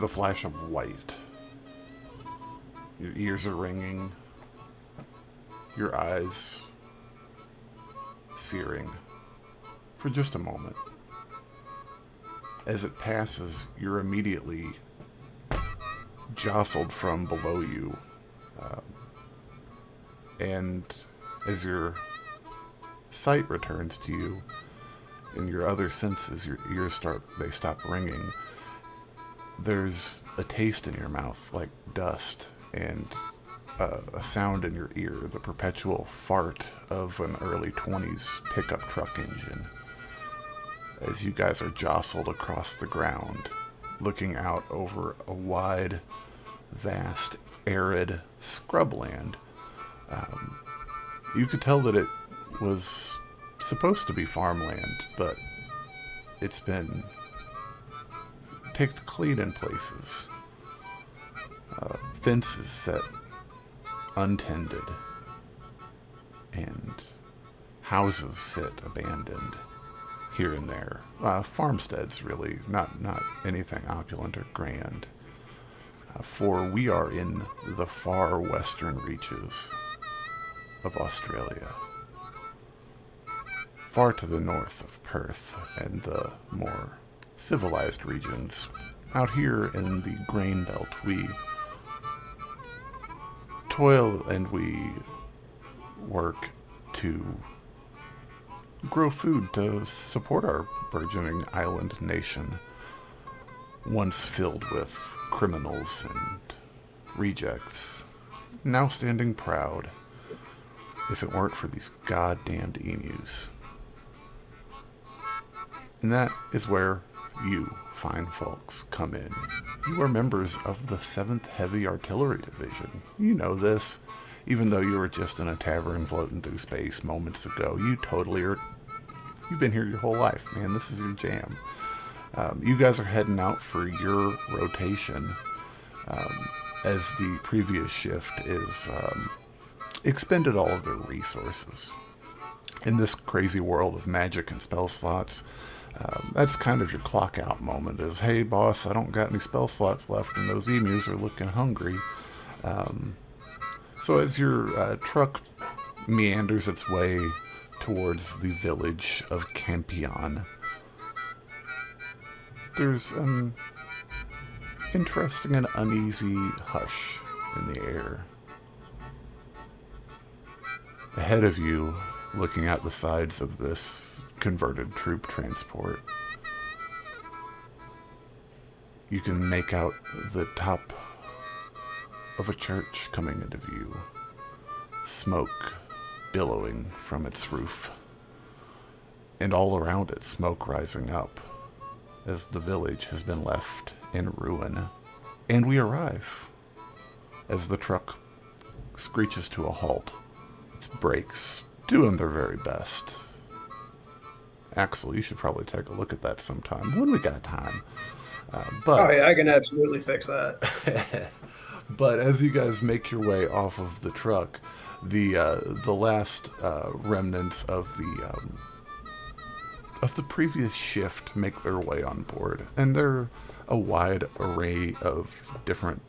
the flash of white. Your ears are ringing. Your eyes searing for just a moment. As it passes, you're immediately jostled from below you. And as your sight returns to you, and your other senses, your ears stop ringing, there's a taste in your mouth like dust, and a sound in your ear, the perpetual fart of an early 20s pickup truck engine, as you guys are jostled across the ground, looking out over a wide, vast, arid scrubland. You could tell that it was supposed to be farmland, but it's been picked clean in places. Fences set untended, and houses sit abandoned here and there. Farmsteads, really, not anything opulent or grand. For we are in the far western reaches of Australia, far to the north of Perth and the more civilized regions. Out here in the grain belt, we toil and we work to grow food to support our burgeoning island nation, once filled with criminals and rejects, now standing proud, if it weren't for these goddamned emus. And that is where you fine folks come in. You are members of the 7th Heavy Artillery Division. You know this, even though you were just in a tavern floating through space moments ago. You totally are. You've been here your whole life, man. This is your jam. You guys are heading out for your rotation, as the previous shift is expended all of their resources. In this crazy world of magic and spell slots, that's kind of your clock out moment is, hey boss, I don't got any spell slots left and those emus are looking hungry. So as your truck meanders its way towards the village of Campion, there's an interesting and uneasy hush in the air. Ahead of you, looking at the sides of this converted troop transport, you can make out the top of a church coming into view, smoke billowing from its roof, and all around it smoke rising up as the village has been left in ruin. And we arrive as the truck screeches to a halt, its brakes doing their very best. Axel, you should probably take a look at that sometime when we got time. Oh yeah, I can absolutely fix that. But as you guys make your way off of the truck, the last remnants of the previous shift make their way on board, and they're a wide array of different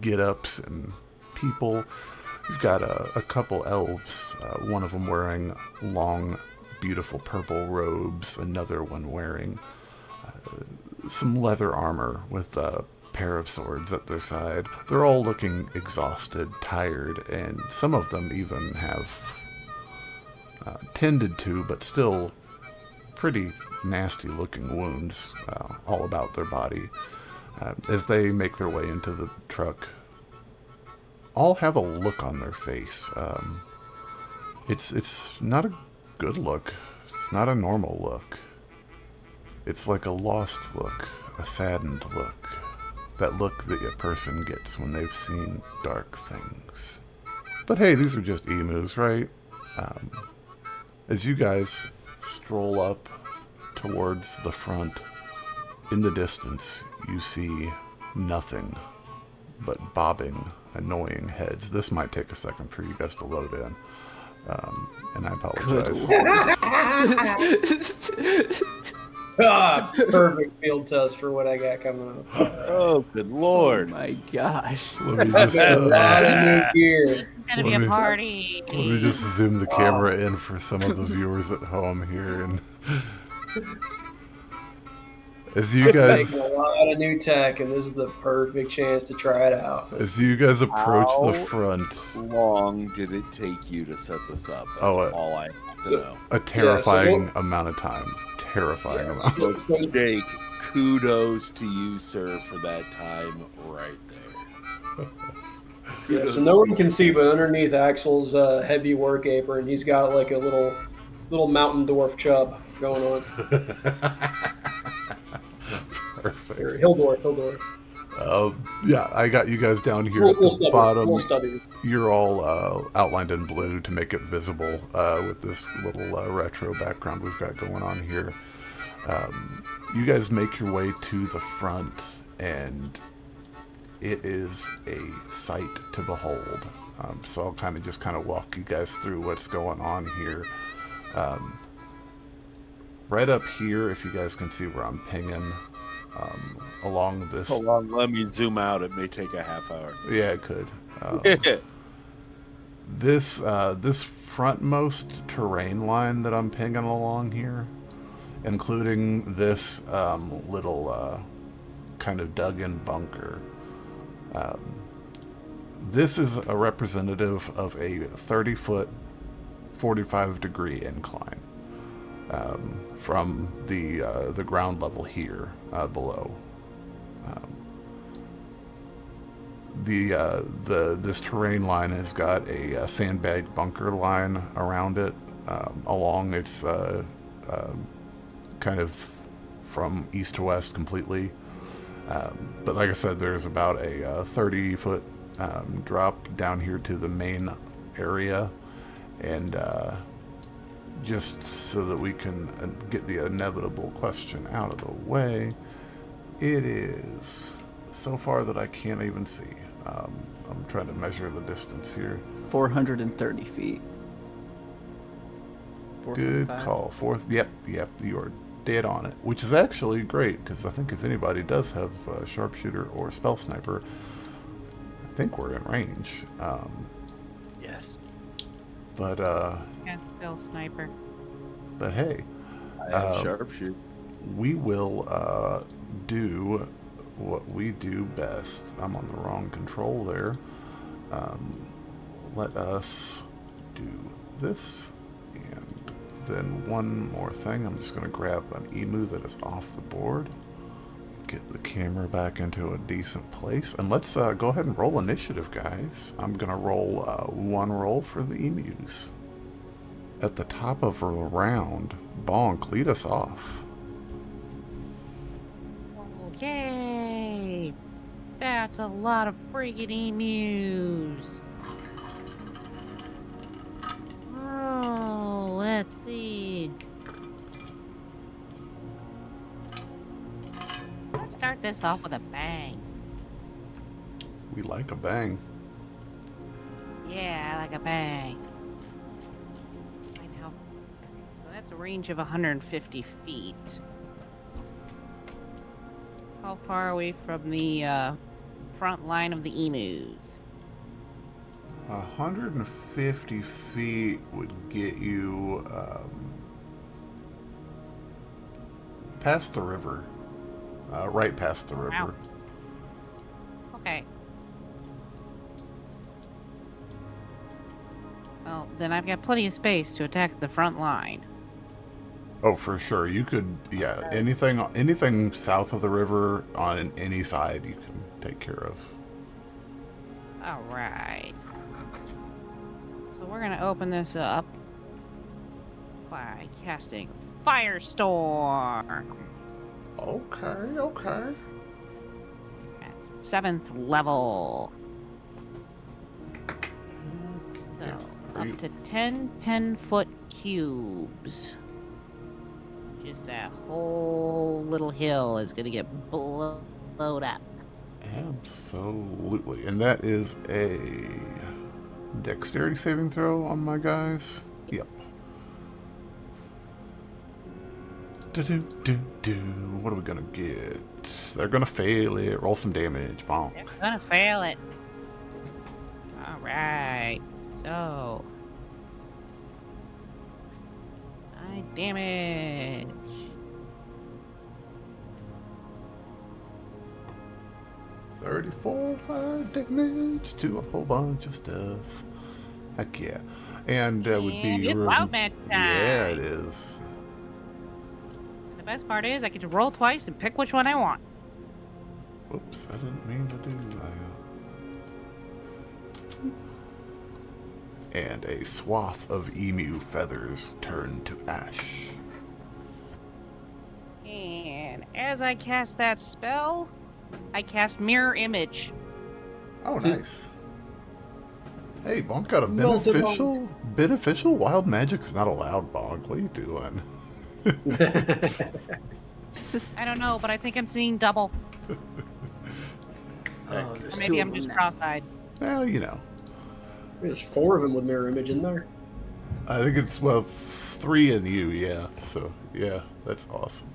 get-ups and people. You've got a couple elves, one of them wearing long, beautiful purple robes, another one wearing some leather armor with a pair of swords at their side. They're all looking exhausted, tired, and some of them even have tended to, but still pretty nasty looking wounds all about their body. As they make their way into the truck, all have a look on their face. It's not a good look. It's not a normal look. It's like a lost look, a saddened look. That look that a person gets when they've seen dark things. But hey, these are just emus, right? As you guys stroll up towards the front, in the distance, you see nothing but bobbing, annoying heads. This might take a second for you guys to load in. And I apologize. Perfect field test for what I got coming up. Oh, good lord! Oh my gosh! Let me just A lot of new gear. It's gonna be a party. let me just zoom the camera in for some of the viewers at home here, and as you guys Making a lot of new tech, and this is the perfect chance to try it out. as you guys approach the front, How long did it take you to set this up? That's all I have to know. a terrifying amount of time. Terrifying amount. So, Jake, kudos to you, sir, for that time right there. Yeah, so no one can see, but underneath Axel's heavy work apron, he's got like a little mountain dwarf chub going on. Perfect. Or Hildorf. Yeah, I got you guys down here at the bottom. You're all outlined in blue to make it visible with this little retro background we've got going on here. You guys make your way to the front, and it is a sight to behold. So I'll kind of walk you guys through what's going on here. Right up here, if you guys can see where I'm pinging, along this. Hold on, let me zoom out. It may take a half hour. Yeah, it could. This frontmost terrain line that I'm pinging along here, including this little kind of dug-in bunker. This is a representative of a 30-foot, 45-degree incline from the ground level here below. This terrain line has got a sandbag bunker line around it, along its kind of from east to west completely. But like I said, there's about a 30-foot drop down here to the main area, and just so that we can get the inevitable question out of the way, it is so far that I can't even see. I'm trying to measure the distance here. 430 feet. Good call. Yep, you are dead on it, which is actually great, because I think if anybody does have a sharpshooter or spell sniper, I think we're in range. Yes. But Yeah, spell sniper. But hey, I have sharpshooter. We will do what we do best. I'm on the wrong control there. Let us do this, and then one more thing. I'm just going to grab an emu that is off the board, get the camera back into a decent place, and let's go ahead and roll initiative, guys. I'm going to roll one roll for the emus. At the top of a round, Bonk, lead us off. Okay. That's a lot of friggin' emus. Oh, let's see. Let's start this off with a bang. We like a bang. Yeah, I like a bang. I know. So that's a range of 150 feet. How far are we from the front line of the emus? 150 feet would get you past the river. Right past the river. Wow. Okay. Well, then I've got plenty of space to attack the front line. Oh, for sure. You could, yeah, anything south of the river on any side you can take care of. All right. So we're going to open this up by casting Firestorm. Okay. At 7th level. So, up to 10 10-foot cubes. Which is that whole little hill is going to get blowed up. Absolutely. And that is a dexterity saving throw on my guys. Yep. Do. What are we gonna get? They're gonna fail it. Roll some damage. Bonk. They're gonna fail it. All right. So, 9 damage. 34 fire damage to a whole bunch of stuff. Heck yeah. And that would And be it's wild magic Yeah, it time. is. The best part is I get to roll twice and pick which one I want. Whoops, I didn't mean to do that. And a swath of emu feathers turn to ash. And as I cast that spell, I cast Mirror Image. Oh, nice. Hey, Bonk got a Multiple. beneficial? Wild magic's not allowed, Bonk. What are you doing? I don't know, but I think I'm seeing double. Oh, there's Or two maybe of I'm them just now. cross-eyed. Well, you know. There's 4 of them with mirror image in there. I think it's, 3 in you, yeah. So, yeah, that's awesome.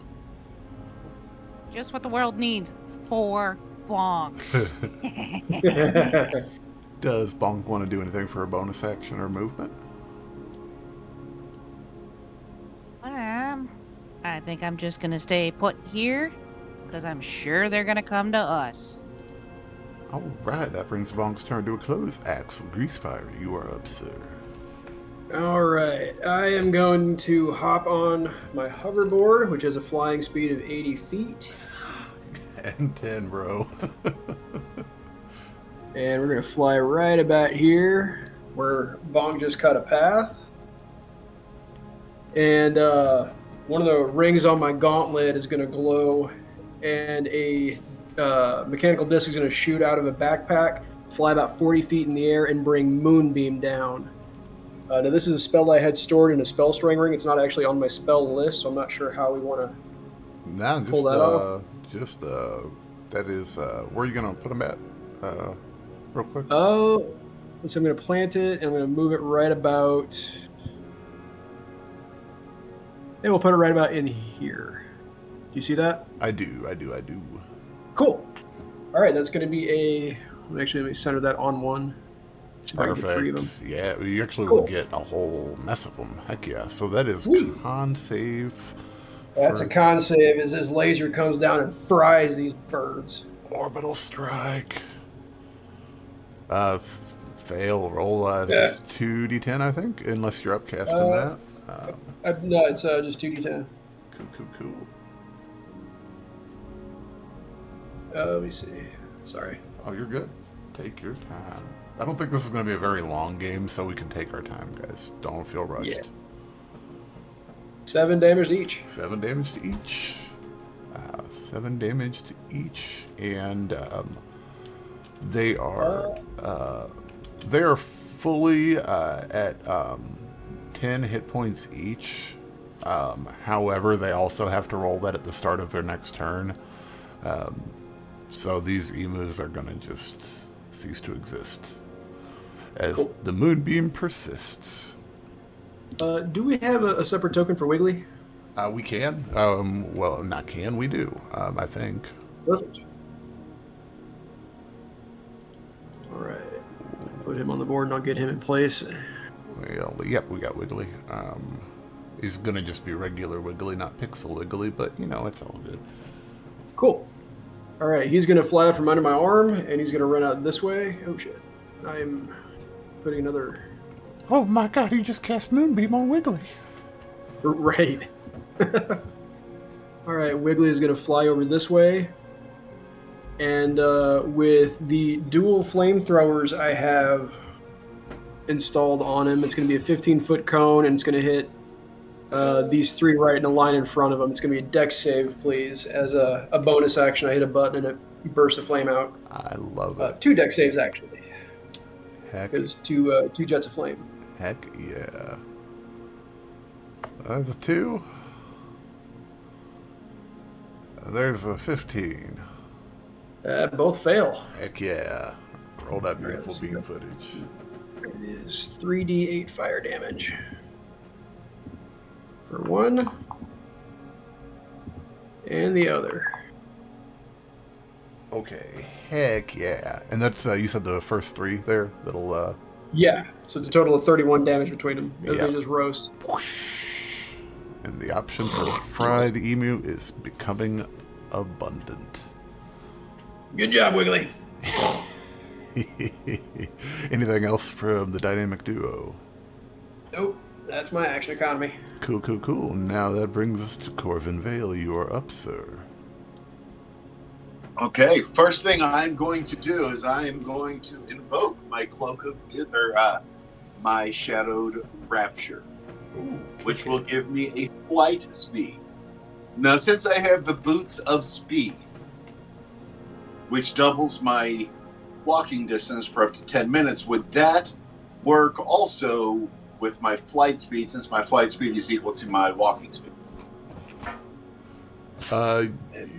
Just what the world needs. 4 bonks. Does Bonk want to do anything for a bonus action or movement? I think I'm just gonna stay put here, because I'm sure they're gonna come to us. All right, that brings Bonk's turn to a close. Axel Greasefire, you are up, sir. All right, I am going to hop on my hoverboard, which has a flying speed of 80 feet. And 10, bro. And we're going to fly right about here, where Bong just cut a path. And one of the rings on my gauntlet is going to glow, and a mechanical disc is going to shoot out of a backpack, fly about 40 feet in the air, and bring Moonbeam down. Now, this is a spell I had stored in a spell string ring. It's not actually on my spell list, so I'm not sure how we want to Nah, pull that off. That is, where are you going to put them at? Real quick. Oh, so I'm going to plant it, and I'm going to move it right about... And we'll put it right about in here. Do you see that? I do. Cool. All right, that's going to be a... Actually, let me center that on one. See if I can get 3 of them. Perfect. Yeah, you actually Cool. will get a whole mess of them. Heck yeah. So that is Sweet. con save. That's a con save as his laser comes down and fries these birds. Orbital strike. Fail. Roll, I think it's 2d10, I think, unless you're upcasting that. No, it's just 2d10. Cool. Let me see. Sorry. Oh, you're good. Take your time. I don't think this is going to be a very long game, so we can take our time, guys. Don't feel rushed. Yeah. 7 damage to each. 7 damage to each. 7 damage to each, and they are fully at 10 hit points each. However, they also have to roll that at the start of their next turn. So these emus are going to just cease to exist as the moonbeam persists. Do we have a separate token for Wiggly? We can. Well, not can, we do, I think. Perfect. All right. Put him on the board and I'll get him in place. Well, yep, we got Wiggly. He's going to just be regular Wiggly, not Pixel Wiggly, but, it's all good. Cool. All right, he's going to fly out from under my arm, and he's going to run out this way. Oh, shit. I'm putting another... Oh my god, he just cast Moonbeam on Wiggly. Right. All right, Wiggly is going to fly over this way. And with the dual flamethrowers I have installed on him, it's going to be a 15-foot cone, and it's going to hit these 3 right in a line in front of him. It's going to be a dex save, please. As a bonus action, I hit a button and it bursts a flame out. I love it. 2 dex saves, actually. Heck, Because 2 jets of flame. heck yeah. That's a 2. There's a 15. Both fail. Heck yeah. Roll that beautiful let's beam go. footage. It is 3d8 fire damage. For 1. and the other. Okay, heck yeah. And that's, you said the first 3 there? That'll, Yeah, so it's a total of 31 damage between them. As Yeah. they just roast. And the option for the fried emu is becoming abundant. Good job, Wiggly. Anything else from the dynamic duo? Nope, that's my action economy. Cool, cool, cool. Now that brings us to Corvin Vale. You are up, sir. Okay, first thing I'm going to do is I am going to invoke my cloak of my shadowed rapture, which will give me a flight speed. Now, since I have the boots of speed, which doubles my walking distance for up to 10 minutes, would that work also with my flight speed, since my flight speed is equal to my walking speed?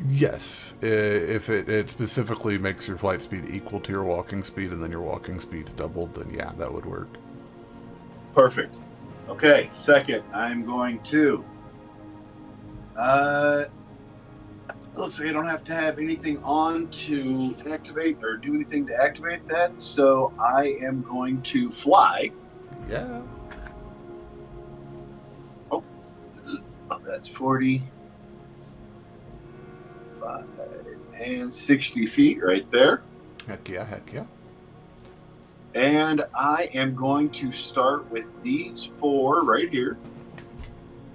Yes. If it specifically makes your flight speed equal to your walking speed and then your walking speed's doubled, then yeah, that would work. Perfect. Okay, second, I'm going to... looks like I don't have to have anything on to activate or do anything to activate that, so I am going to fly. Yeah. Oh, that's 40. 5 and 60 feet right there. Heck yeah, heck yeah. And I am going to start with these 4 right here.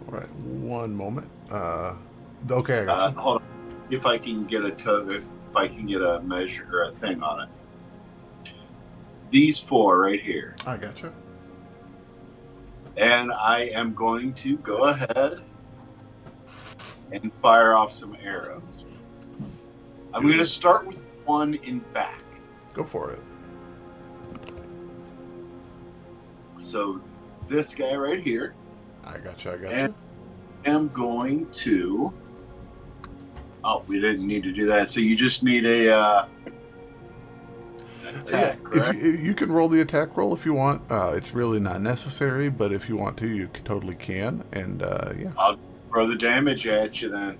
All right, one moment. Okay, I got you. Hold on. If I can get a measure or a thing on it. These 4 right here. I got you. And I am going to go ahead and fire off some arrows. I'm going to start with one in back. Go for it. So this guy right here. I got you. And I'm going to... Oh, we didn't need to do that. So you just need a attack, correct? If you can roll the attack roll if you want. It's really not necessary, but if you want to, you totally can. And yeah. I'll throw the damage at you then.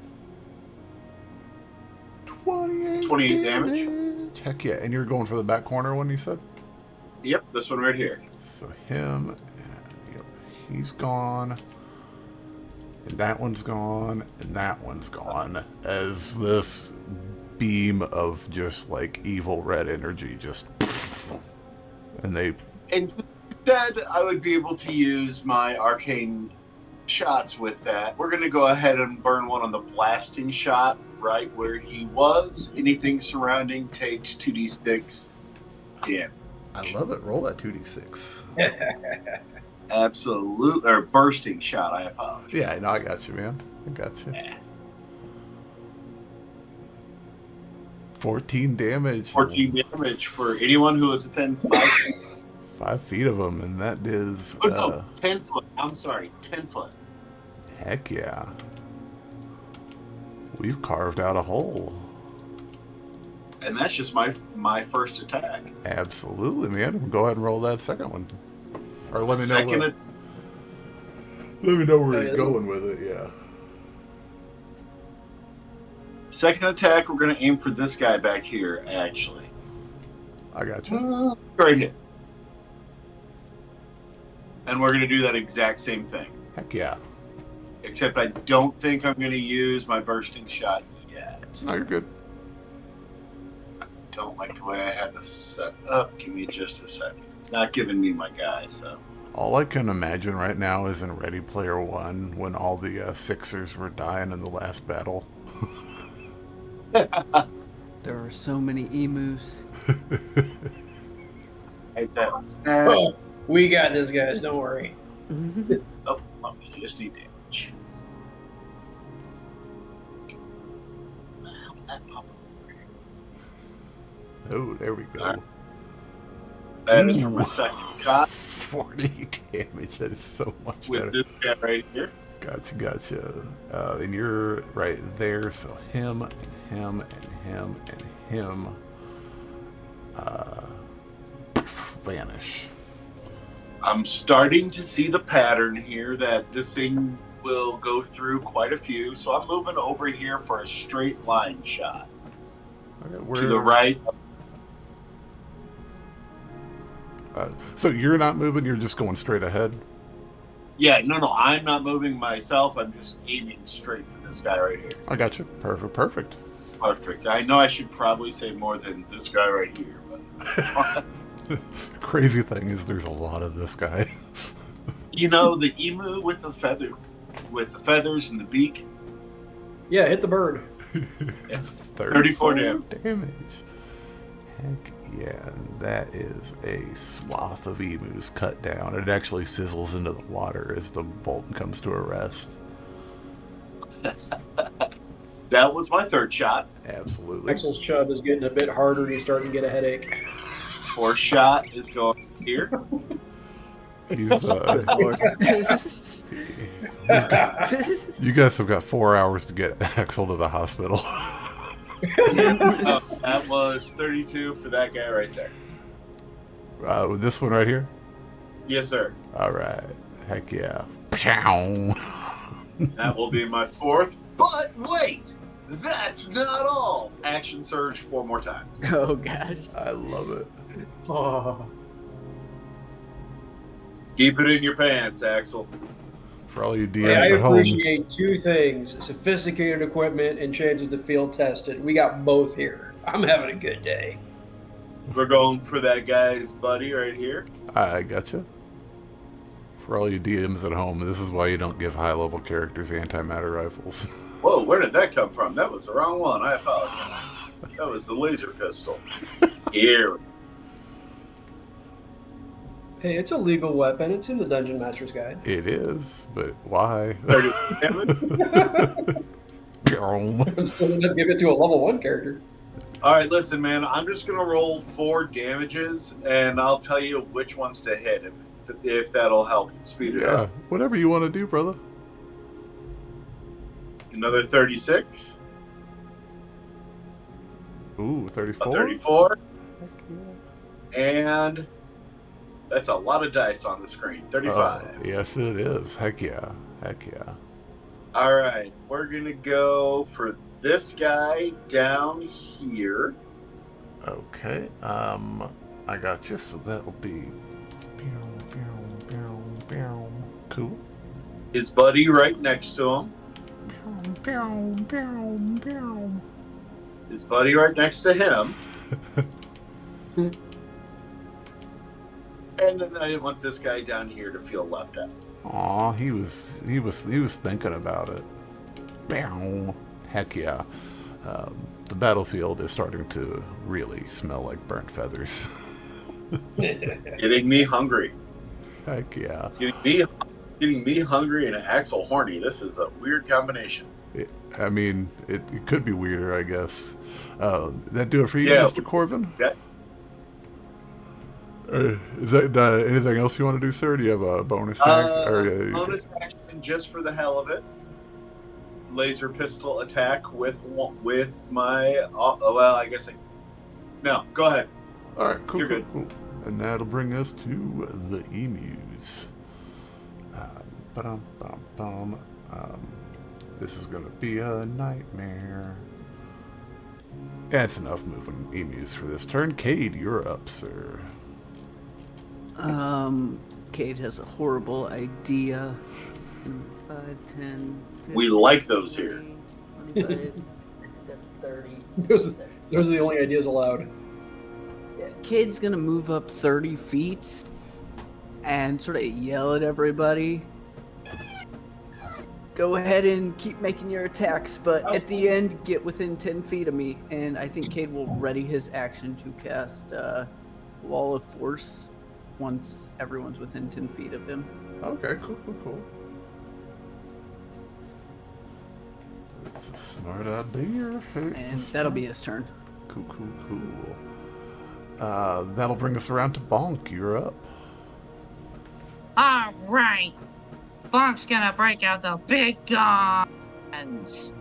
28 damage. Heck yeah. And you're going for the back corner one, you said? Yep, this one right here. So him, yep, he's gone. And that one's gone. And that one's gone. As this beam of just like evil red energy just... And they... Instead, I would be able to use my arcane shots with that. We're going to go ahead and burn one on the blasting shot right where he was. Anything surrounding takes 2d6 damage. I love it. Roll that 2d6. Absolutely. Or bursting shot, I apologize. Yeah, no, I got you, man. I got you. Yeah. 14 damage. 14 damage for anyone who is within 5 feet. 5 feet of them, and that is... Oh, no, 10 foot. I'm sorry, 10 foot. Heck yeah. We've carved out a hole. And that's just my first attack. Absolutely, man. Go ahead and roll that second one. Or let me know Second let me know where he's going with it, yeah. Second attack, we're going to aim for this guy back here, actually. I got you. Right here. And we're going to do that exact same thing. Heck yeah. Except I don't think I'm going to use my bursting shot yet. No, you're good. I don't like the way I have this set up. Give me just a second. It's not giving me my guy, so... All I can imagine right now is in Ready Player One when all the Sixers were dying in the last battle. There are so many emus. Hate that. Oh, we got this, guys. Don't worry. Oh, let me just need damage. Oh, there we go. Right. That is for my second shot. 40 damage. That is so much With better. this guy right here. Gotcha. And you're right there. So him, and him, and him, and him vanish. I'm starting to see the pattern here that this thing will go through quite a few. So I'm moving over here for a straight line shot. Okay, to the right. So you're not moving, you're just going straight ahead? Yeah, no, I'm not moving myself. I'm just aiming straight for this guy right here. I got you. Perfect. Perfect. I know I should probably say more than this guy right here, but Crazy thing is there's a lot of this guy. you know the emu with the feathers and the beak. Yeah, hit the bird. Yeah. 34 damage. Heck yeah, that is a swath of emus cut down. It actually sizzles into the water as the bolt comes to a rest. That was my third shot. Absolutely. Axel's chub is getting a bit harder and he's starting to get a headache. Fourth shot is going here. He's, you guys have got 4 hours to get Axel to the hospital. That was 32 for that guy right there. This one right here? Yes, sir. All right. Heck yeah. That will be my fourth. But wait, that's not all. Action surge 4 more times. Oh, gosh. I love it. Oh. Keep it in your pants, Axel. For all you DMs Hey, I at home. appreciate two things: sophisticated equipment and chances to field test it. We got both here. I'm having a good day. We're going for that guy's buddy right here. I gotcha. For all you DMs at home, this is why you don't give high-level characters antimatter rifles. Whoa, where did that come from? That was the wrong one. I apologize. That was the laser pistol. Here. Hey, it's a legal weapon. It's in the Dungeon Master's Guide. It is, but why? 30 damage. I'm still going to give it to a level 1 character. All right, listen, man. I'm just going to roll 4 damages, and I'll tell you which ones to hit if that'll help speed it Yeah, up. whatever you want to do, brother. Another 36. Ooh, 34? A 34. And that's a lot of dice on the screen. 35. Yes, it is. Heck yeah. All right, we're going to go for this guy down here. Okay, I got you, so that'll be... Cool. His buddy right next to him. His buddy right next to him. And then I didn't want this guy down here to feel left out. Aw, he was thinking about it. Heck yeah. The battlefield is starting to really smell like burnt feathers. Getting me hungry. Heck yeah. It's getting me hungry and Axel horny. This is a weird combination. It could be weirder, I guess. That do it for you, Yeah. Mr. Corvin? Yeah. Is that anything else you want to do, sir? Do you have a bonus action? Bonus action just for the hell of it. Laser pistol attack with my. I guess no. Go ahead. All right, cool, You're cool, good. cool. And that'll bring us to the emus. This is gonna be a nightmare. That's enough moving emus for this turn. Cade, you're up, sir. Kate has a horrible idea. 5, 10, 15, We like those here. 25, I think that's 30. Those are the only ideas allowed. Yeah, Cade's gonna move up 30 feet and sort of yell at everybody. Go ahead and keep making your attacks, but at the end, get within 10 feet of me. And I think Cade will ready his action to cast Wall of Force once everyone's within 10 feet of him. Okay, cool. That's a smart idea. And that'll be his turn. Cool. That'll bring us around to Bonk. You're up. All right. Bonk's gonna break out the big guns.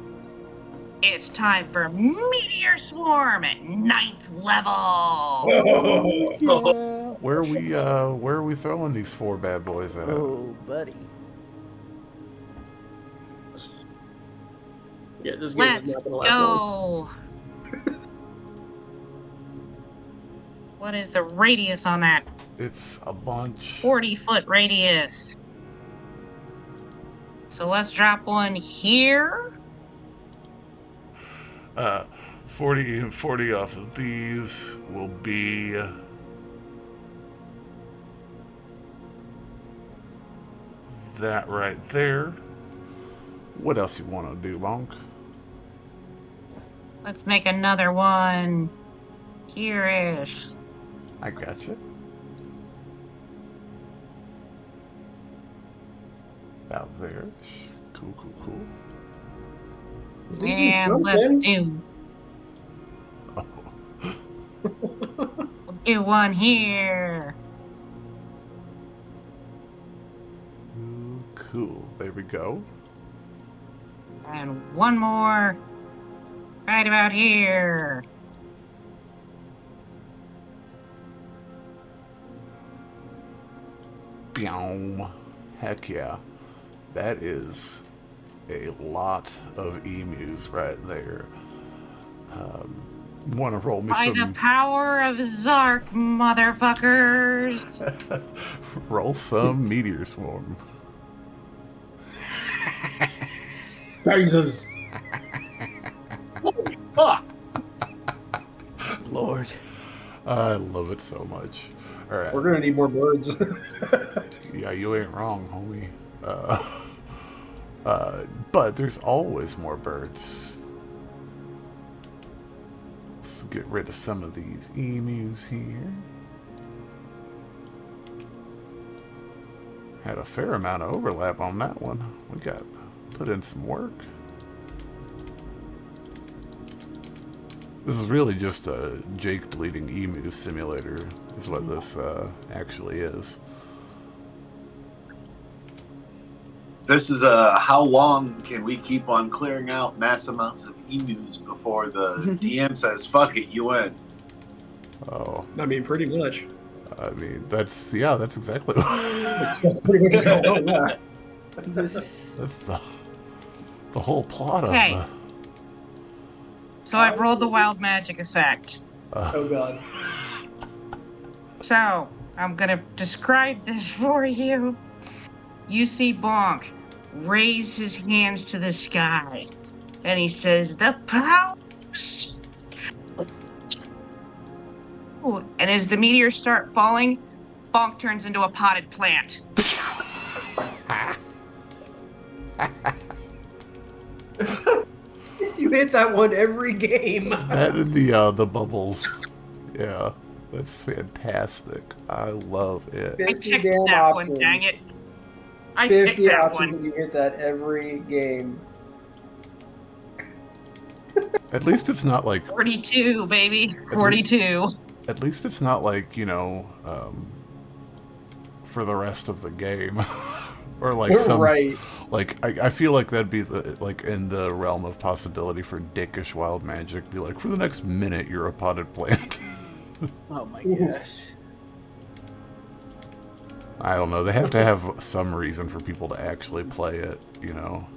It's time for Meteor Swarm at 9th level. Yeah. Where are we throwing these 4 bad boys at? Oh, buddy. Yeah, this game is Let's not going to last long. go. What is the radius on that? It's a bunch. 40-foot radius. So let's drop one here. 40 and 40 off of these will be that right there. What else you want to do, Bonk? Let's make another one here-ish. I gotcha. About there. Cool, cool, cool. And let's do. Oh. We'll do one here. Cool. There we go. And one more right about here. Boom. Heck yeah. That is a lot of emus right there. Want to roll me By some... the power of Zark, motherfuckers. Roll some meteor swarm. Jesus. Holy fuck! Lord. I love it so much. All right. We're going to need more birds. Yeah, you ain't wrong, homie. But there's always more birds. Let's get rid of some of these emus here. Had a fair amount of overlap on that one. We got put in some work. This is really just a Jake deleting emu simulator, is what this actually is. This is how long can we keep on clearing out mass amounts of emus before the DM says, fuck it, you win? Oh, I mean, pretty much. I mean, that's exactly what. That's pretty much going on, yeah. That's the whole plot Okay. of So I've rolled the wild magic effect. Oh, God. So I'm going to describe this for you. You see Bonk raise his hands to the sky, and he says, "The powers." Ooh, and as the meteors start falling, Bonk turns into a potted plant. You hit that one every game. that and the bubbles. Yeah, that's fantastic. I love it. I 50 picked damn that one, options. dang it. I picked 50 that options one. and you hit that every game. At least it's not like 42, baby. 42. At least it's not like, for the rest of the game. Or like some Right. like I feel like that'd be like in the realm of possibility for dickish wild magic. Be like, for the next minute you're a potted plant. Oh my gosh. I don't know. They have to have some reason for people to actually play it, you know.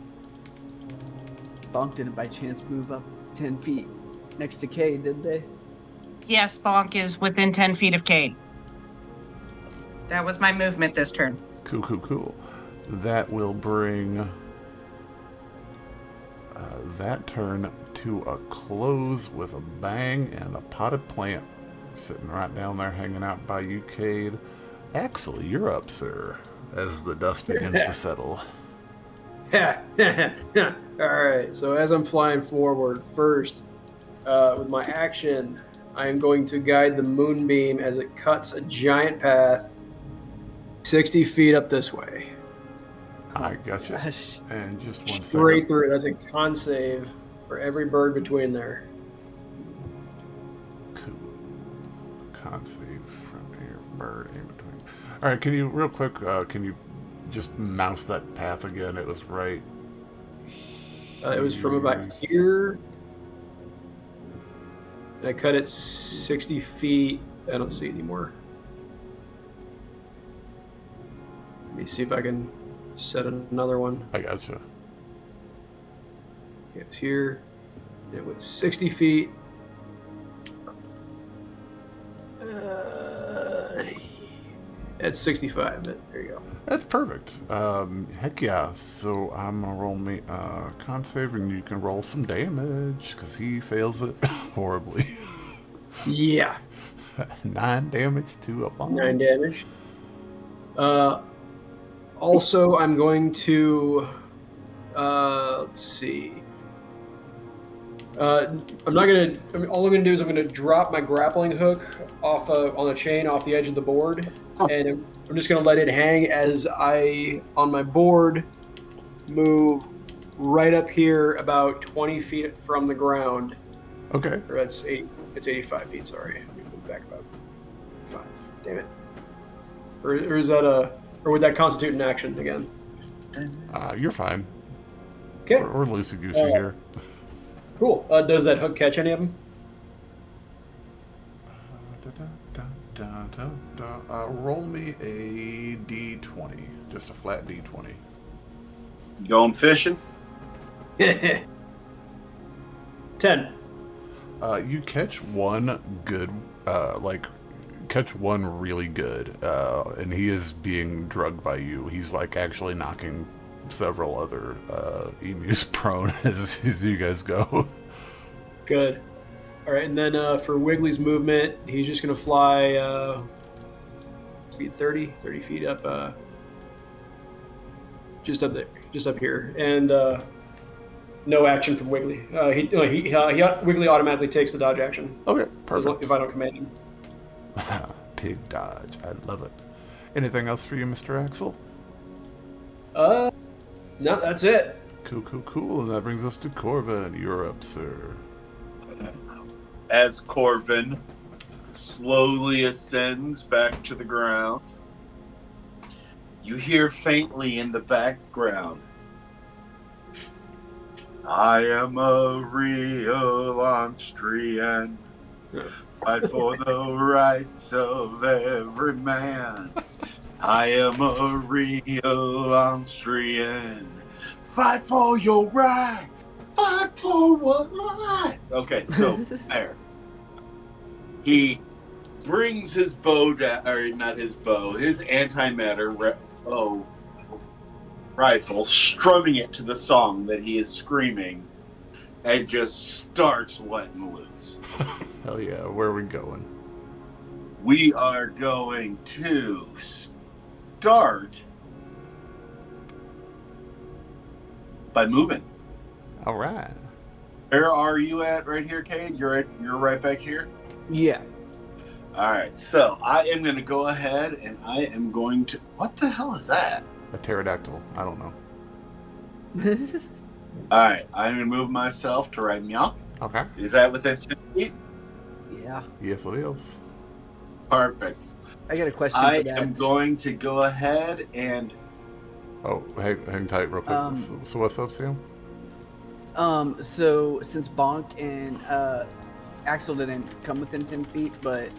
Bonk didn't by chance move up 10 feet next to Cade, did they? Yes, Bonk is within 10 feet of Cade. That was my movement this turn. Cool. That will bring that turn to a close with a bang, and a potted plant sitting right down there hanging out by you, Cade. Axel, you're up, sir, as the dust begins to settle. Alright, so as I'm flying forward, first, with my action, I am going to guide the moonbeam as it cuts a giant path 60 feet up this way. I gotcha. Gosh. And just 1 second. Straight through. That's a con save for every bird between there. Cool. Con save from air bird in between. Alright, can you, real quick, can you just mouse that path again? It was right It was from about here. And I cut it 60 feet. I don't see it anymore. Let me see if I can set another one. I gotcha. It was here. It was 60 feet. That's 65. But there you go. That's perfect. Heck yeah. So I'm gonna roll me con save, and you can roll some damage because he fails it horribly. Yeah. 9 damage to a bomb. 9 damage. Also, I'm going to. Let's see. I'm not gonna. All I'm gonna do is I'm gonna drop my grappling hook off on a chain off the edge of the board, and I'm just gonna let it hang as I on my board move right up here about 20 feet from the ground. Okay. Or that's 8. It's 85 feet. Sorry, let me move back about 5. Damn it. Or is that a? Or would that constitute an action again? You're fine. Okay. We're loosey-goosey here. Cool. Does that hook catch any of them? Roll me a d20. Just a flat d20. You going fishing? 10. You catch one good, catch one really good, and he is being drugged by you. He's like actually knocking several other emus prone as you guys go. Good. All right, and then for Wiggly's movement, he's just going to fly speed 30 feet up, just up there, just up here. And no action from Wiggly. Wiggly automatically takes the dodge action. Okay, perfect. If I don't command him. Pig dodge. I love it. Anything else for you, Mr. Axel? No, that's it. Cool. And that brings us to Corvin. You're up, sir. As Corvin slowly ascends back to the ground, you hear faintly in the background, I am a real Austrian. Fight for the rights of every man. I am a real Austrian. Fight for your right. Fight for what right. Okay, so there. He brings his bow down, or not his bow, his antimatter rifle, strumming it to the song that he is screaming, and just starts letting loose. Hell yeah, where are we going? We are going to start by moving. All right. Where are you at right here, Cade? You're right back here? Yeah. All right, so I am going to go ahead and I am going to... What the hell is that? A pterodactyl. I don't know. All right, I'm going to move myself to right meow. Okay. Is that within 10 feet? Yeah. Yes, it is. Perfect. I got a question I for that. am going to go ahead and... Oh, hang tight real quick. So what's up, Sam? So since Bonk and Axel didn't come within 10 feet, but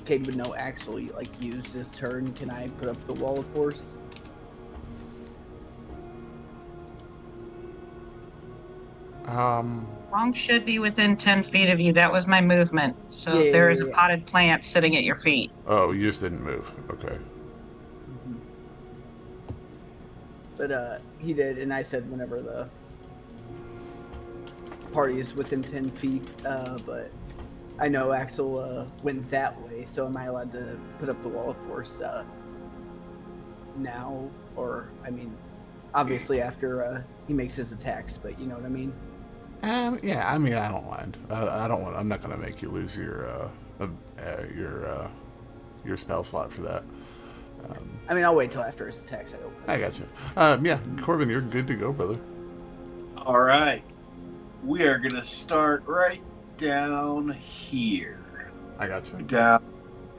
Cade would know Axel used his turn, can I put up the wall of force? Wrong should be within 10 feet of you. That was my movement. So Yeah, there is a yeah. potted plant sitting at your feet. Oh, you just didn't move. Okay. But he did, and I said whenever the party is within 10 feet, but I know Axel went that way, so am I allowed to put up the wall of force now? Or, I mean, obviously after he makes his attacks, but you know what I mean? Yeah, I mean, I don't mind. I don't want. I'm not going to make you lose your spell slot for that. I mean, I'll wait till after his attacks. I got you. Yeah, Corbin, you're good to go, brother. All right. We are going to start right down here. I got you. Down.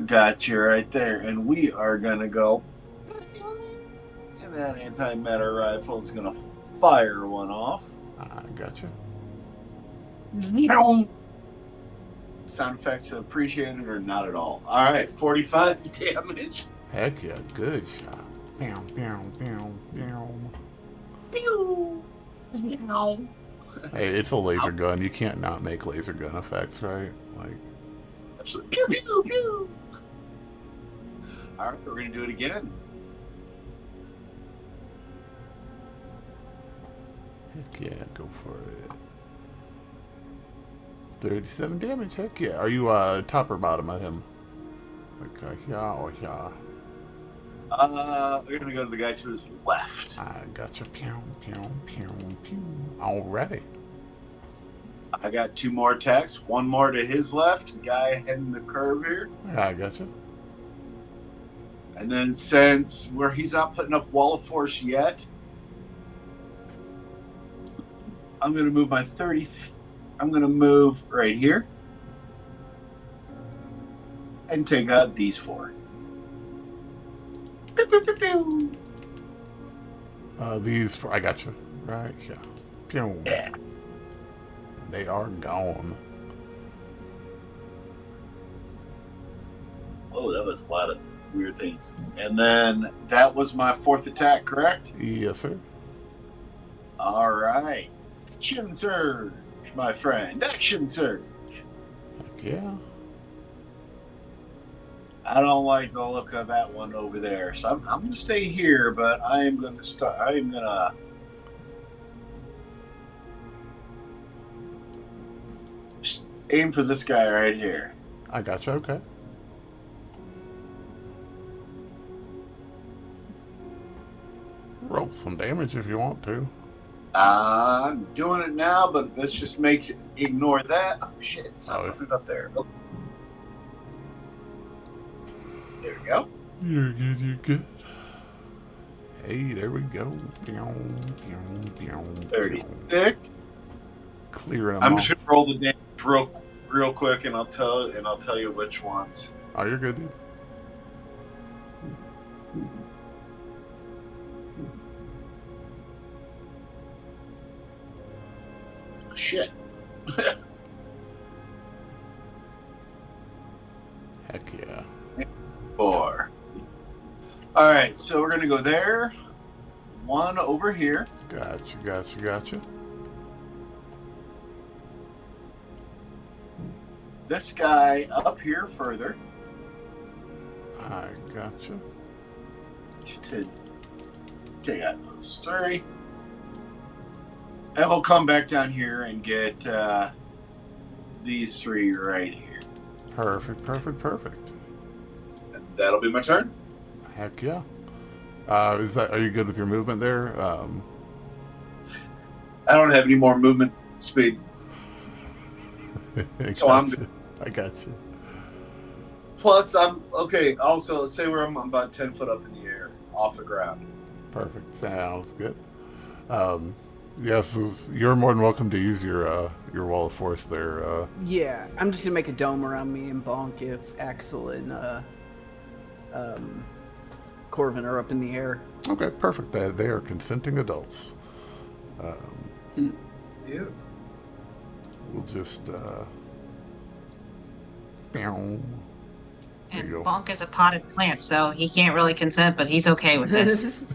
Got you right there. And we are going to go. And that antimatter rifle is going to fire one off. I got you. Sound effects appreciated or not at all. All right, 45 damage. Heck yeah, good shot. Pew, pew, pew, pew. Pew. Hey, it's a laser gun. You can't not make laser gun effects, right? Like, Absolutely. Pew, pew, pew. All right, we're going to do it again. heck yeah, go for it. 37 damage, heck yeah. Are you top or bottom of him? Okay, yeah, oh yeah. We're going to go to the guy to his left. I gotcha. Pew, pew, pew, pew. Already. I got 2 more attacks. 1 more to his left, the guy heading the curve here. I gotcha. And then since where he's not putting up wall of force yet, I'm going to move my 30. I'm going to move right here and take out these 4. Pew, pew, pew, pew. These, I gotcha. Right, yeah. Pew. Yeah. They are gone. Oh, that was a lot of weird things. And then that was my 4th attack, correct? Yes, sir. All right. Action surge, my friend. Action surge. Heck yeah. I don't like the look of that one over there. So I'm going to stay here, but I am going to start. I am going to. Aim for this guy right here. I gotcha, okay. Roll some damage if you want to. I'm doing it now, but this just makes it ignore that. Oh, shit. It's not Oh. putting it up there. Oh. There we go. You're good, you're good. Hey, there we go. Pew, pew, pew, 36. Clearing them I'm off. just gonna roll the damage real quick, and I'll tell you which ones. Oh, you're good, dude. Shit. Heck yeah. 4. All right, so we're gonna go there. 1 over here. Gotcha, gotcha, gotcha. This guy up here further I gotcha. to take out those 3. And we'll come back down here and get these 3 right here. Perfect, perfect, perfect. And that'll be my turn. Heck yeah. Are you good with your movement there? I don't have any more movement speed. I So I'm gotcha. I gotcha. Plus, I'm okay. Also, let's say where I'm about 10 foot up in the air, off the ground. Perfect. Sounds good. Yes, you're more than welcome to use your wall of force there. Yeah, I'm just gonna make a dome around me and bonk if Axel and Corvin are up in the air. Okay, perfect. They are consenting adults. Yeah. We'll just. Meow. There And you go. Bonk is a potted plant, so he can't really consent, but he's okay with this.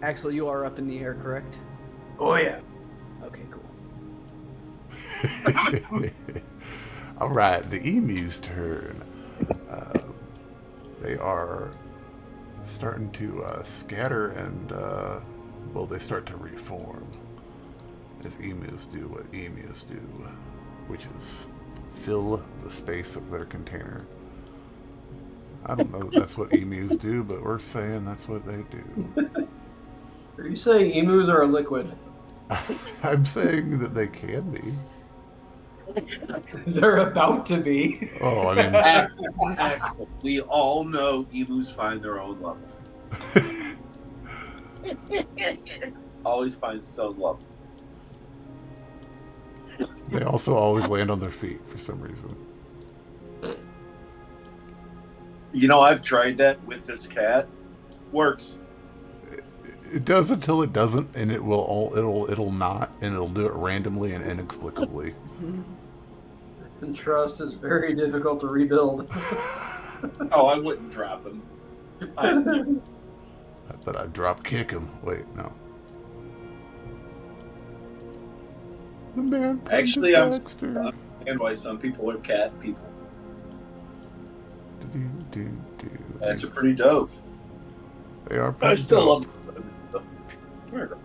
Axel, you are up in the air, correct? Oh yeah. Okay, cool. All right, the emu's turn. They are starting to scatter and, well, they start to reform. As emus do what emus do, which is fill the space of their container. I don't know if that's what emus do, but we're saying that's what they do. Are you saying emus are a liquid? I'm saying that they can be. They're about to be. Oh, I mean, We all know emus find their own level. Always finds its own level. they also always land on their feet for some reason. You know, I've tried that with this cat. Works. It does until it doesn't, and it'll not, and it'll do it randomly and inexplicably. And trust is very difficult to rebuild. Oh, I wouldn't drop him. But I drop kick him. Wait, no. The man Actually, I I understand why some people are cat people. That's pretty dope. They are pretty I still dope. love them.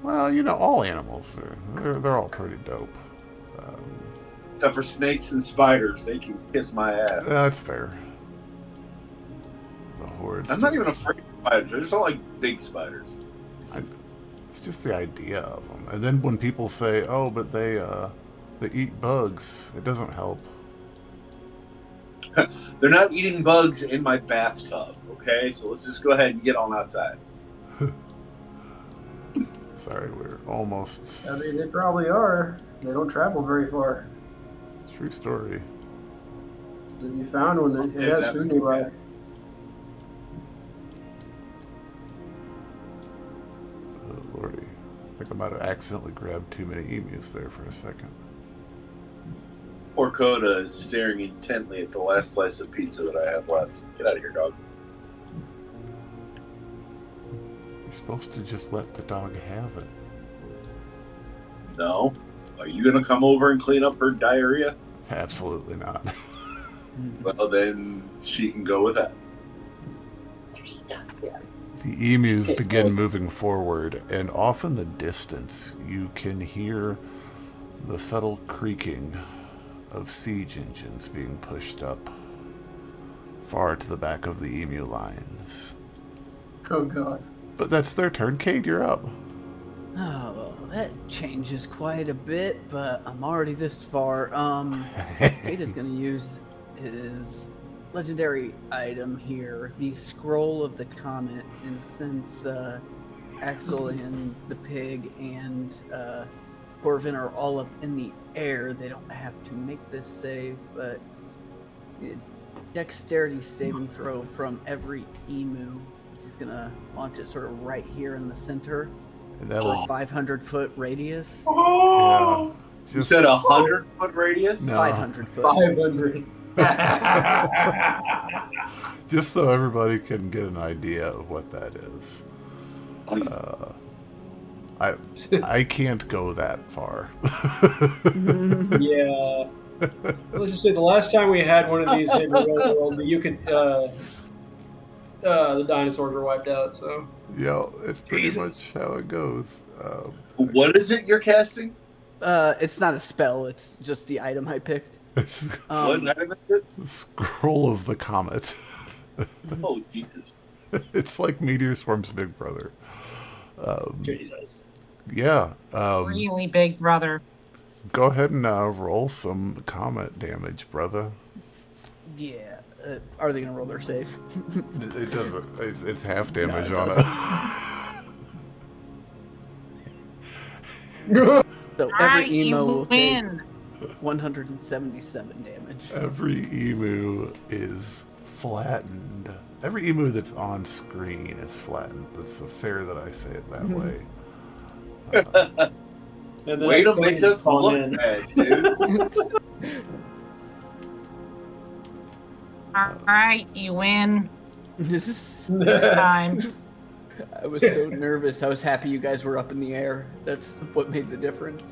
Well, you know, all animals they're all pretty dope. Except for snakes and spiders, they can kiss my ass. That's fair. The hordes. I'm not even afraid of spiders. I just don't like big spiders. It's just the idea of them. And then when people say, "Oh, but they eat bugs," it doesn't help. They're not eating bugs in my bathtub, okay? So let's just go ahead and get on outside. Sorry, we're almost. I mean, they probably are. They don't travel very far. True story. If you found one, it has food nearby. Oh, Lordy. I think I might have accidentally grabbed too many emus there for a second. Poor Coda is staring intently at the last slice of pizza that I have left. Get out of here, dog. You're supposed to just let the dog have it. No. Are you going to come over and clean up her diarrhea? Absolutely not. Well, then she can go with that. The emus begin moving forward, and off in the distance, you can hear the subtle creaking of siege engines being pushed up far to the back of the emu lines. Oh, God. But that's their turn. Cade, you're up. Oh, that changes quite a bit, but I'm already this far. Cade is going to use his legendary item here, the Scroll of the Comet, and since Axel and the pig and Corvin are all up in the air, they don't have to make this save, but dexterity saving throw from every emu. He's going to launch it sort of right here in the center. And that'll 500-foot radius. Yeah. You said 100-foot radius? No. 500 foot. 500. Just so everybody can get an idea of what that is. I can't go that far. Yeah. Let's just say the last time we had one of these in the real world, you could the dinosaurs were wiped out. So Yeah, it's pretty Jesus. much how it goes. What is it you're casting? It's not a spell. It's just the item I picked. What item is it? The Scroll of the Comet. Oh, Jesus. It's like Meteor Swarm's big brother. Jesus. Yeah. Really big brother. Go ahead and roll some comet damage, brother. Yeah. Are they gonna roll their save? It doesn't. It's half damage it on it. So Alright, every emo you will take win. 177 damage. Every emu is flattened. Every emu that's on screen is flattened. It's fair that I say it that way. And then Way to it's make going us fall look in. bad, dude. Alright, you win this this time. I was so nervous. I was happy you guys were up in the air. That's what made the difference.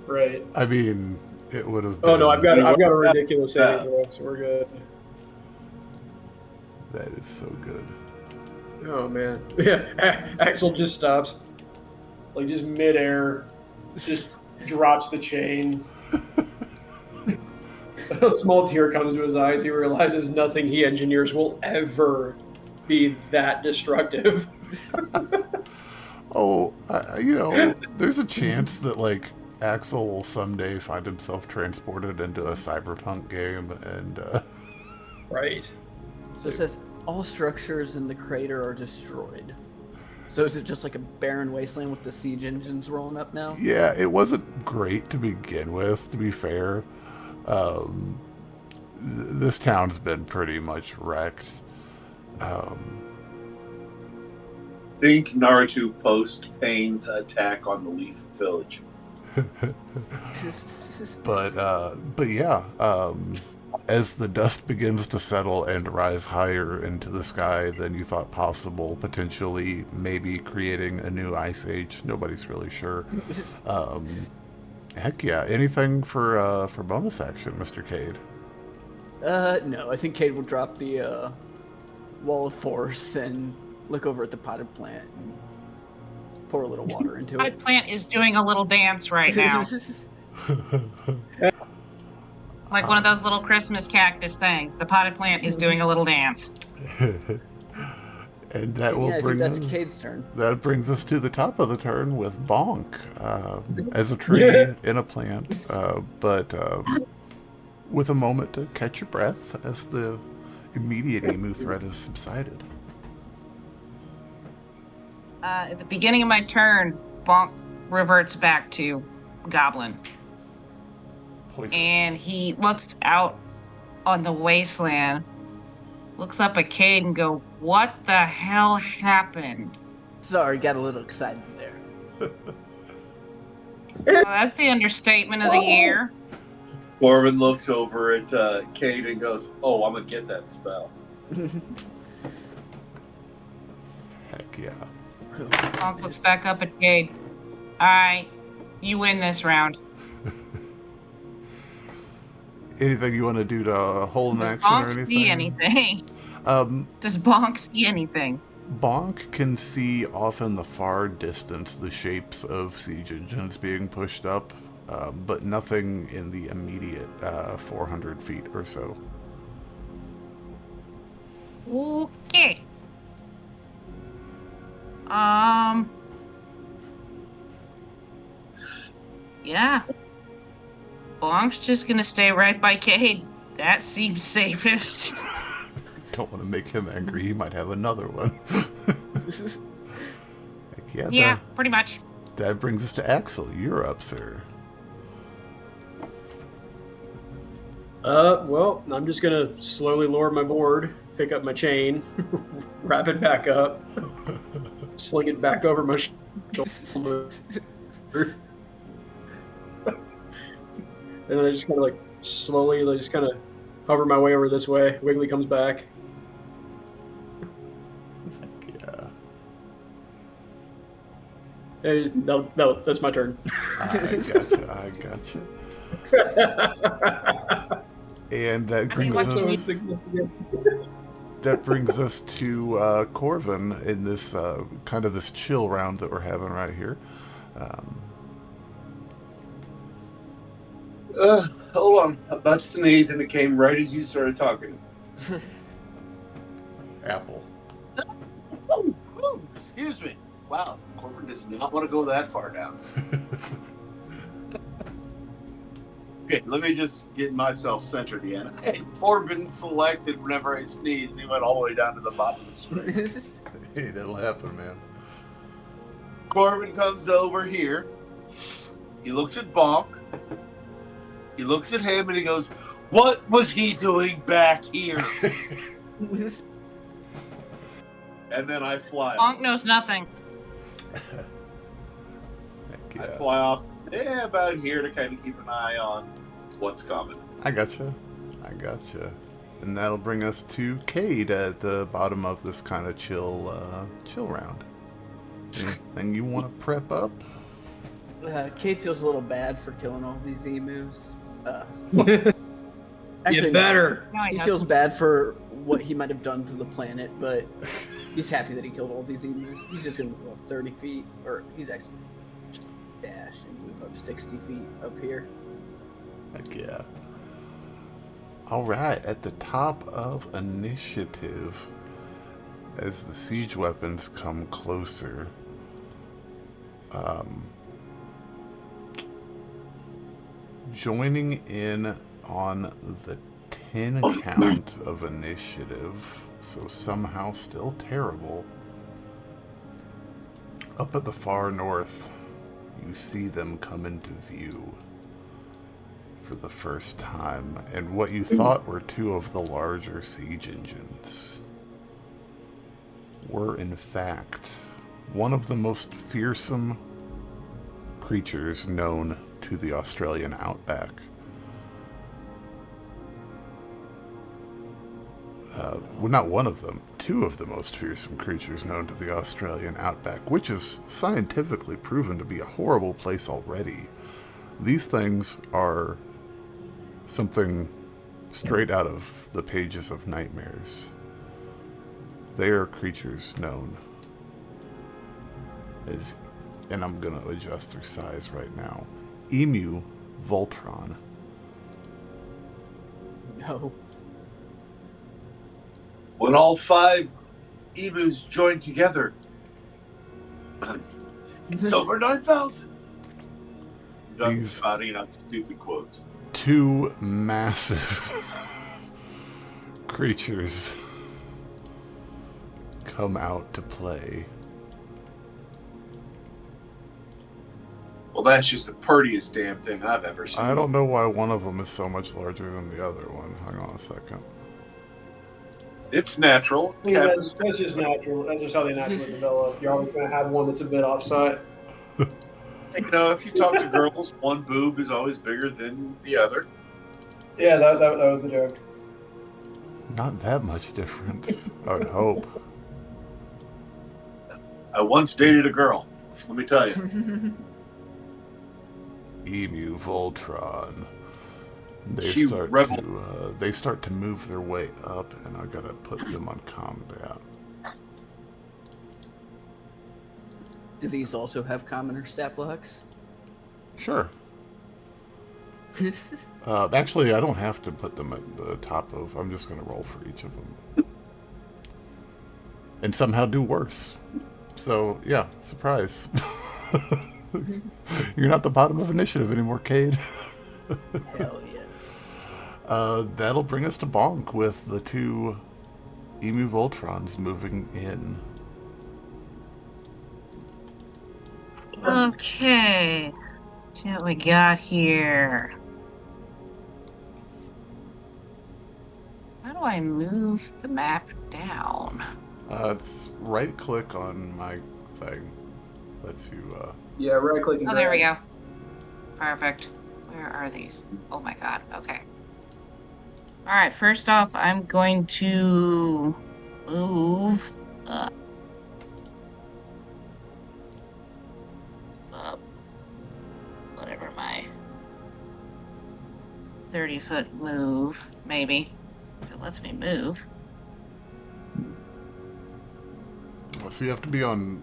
Right. I mean, it would have been... Oh no, I've got a ridiculous saving throw, so we're good. That is so good. Oh man. Yeah. Axel just stops, like just midair, just drops the chain. A small tear comes to his eyes. He realizes nothing he engineers will ever be that destructive. Oh, there's a chance that, like, Axel will someday find himself transported into a cyberpunk game and, Right. So it says all structures in the crater are destroyed. So is it just like a barren wasteland with the siege engines rolling up now? Yeah, it wasn't great to begin with, to be fair. This town's been pretty much wrecked. Think Naruto post Pain's attack on the Leaf Village. But yeah, as the dust begins to settle and rise higher into the sky than you thought possible, potentially maybe creating a new ice age, nobody's really sure. Heck yeah. Anything for bonus action, Mr. Cade? No, I think Cade will drop the wall of force and look over at the potted plant and pour a little water into My it. plant is doing a little dance right now. Like one of those little Christmas cactus things. The potted plant is doing a little dance. And that will I bring think that's us. Cade's turn. That brings us to the top of the turn with Bonk as a tree in a plant, but with a moment to catch your breath as the immediate emu threat has subsided. At the beginning of my turn, Bonk reverts back to Goblin. Poison. And he looks out on the wasteland, looks up at Cade and go, "What the hell happened?" Sorry, got a little excited there. Well, that's the understatement of the year. Corbin looks over at Cade and goes, "Oh, I'm gonna get that spell." Heck yeah. Bonk looks back up at Cade. All right, you win this round. Anything you want to do to hold an Does action or Bonk anything? see anything? Does Bonk see anything? Bonk can see off in the far distance the shapes of siege engines being pushed up, but nothing in the immediate 400 feet or so. Okay. Yeah. Bonk's just gonna stay right by Cade. That seems safest. Don't want to make him angry. He might have another one. Heck Yeah, pretty much. That brings us to Axel. You're up, sir. Well, I'm just gonna slowly lower my board, pick up my chain, wrap it back up, sling it back over my shoulder, and then I just kind of like slowly, like, just kind of hover my way over this way. Wiggly comes back. Yeah. No, that's my turn. I gotcha. And that brings us to Corvin in this kind of this chill round that we're having right here. Hold on. About to sneeze, and it came right as you started talking. Apple. Oh, excuse me. Wow, Corbin does not want to go that far down. Okay, let me just get myself centered again. Hey, Corbin selected whenever I sneezed, and he went all the way down to the bottom of the screen. Hey, that'll happen, man. Corbin comes over here. He looks at Bonk. He looks at him and he goes, "What was he doing back here?" And then I fly off. Bonk knows nothing. I fly off about here to kind of keep an eye on what's coming. I gotcha. And that'll bring us to Cade at the bottom of this kind of chill round. Anything you want to prep up? Cade feels a little bad for killing all these emus. You better. No, He feels bad for what he might have done to the planet, but he's happy that he killed all these emus. He's just going to move up 30 feet, or he's actually just dash and move up 60 feet up here. Heck yeah. Alright, at the top of initiative, as the siege weapons come closer, joining in on the 10 count of initiative, so somehow still terrible. Up at the far north, you see them come into view for the first time, and what you thought were two of the larger siege engines were in fact one of the most fearsome creatures known to the Australian outback. Well, not one of them, two of the most fearsome creatures known to the Australian outback, which is scientifically proven to be a horrible place already. These things are something straight out of the pages of nightmares. They are creatures known as, and I'm going to adjust their size right now, Emu Voltron. No. When all 5 emus join together, it's over 9,000. I'm These spouting out stupid quotes. 2 massive creatures come out to play. Well, that's just the prettiest damn thing I've ever seen. I don't know why one of them is so much larger than the other one. Hang on a second. It's natural. Yeah, that's just natural. That's just how they naturally develop. You're always going to have one that's a bit offside. You know, if you talk to girls, one boob is always bigger than the other. Yeah, that was the joke. Not that much difference, I would hope. I once dated a girl. Let me tell you. Emu Voltron. They start to move their way up, and I gotta put them on combat. Do these also have commoner stat blocks? Sure. Actually, I don't have to put them at the top of. I'm just gonna roll for each of them, and somehow do worse. So yeah, surprise. You're not the bottom of initiative anymore, Cade. Hell yes. That'll bring us to Bonk with the 2 Emu Voltrons moving in. Okay. See what we got here. How do I move the map down? It's right click on my thing. Lets you, Yeah, right click and Oh, there we drag. go. Perfect. Where are these? Oh my god. Okay. Alright, first off, I'm going to move up. Whatever my 30-foot move, maybe. If it lets me move. so you have to be on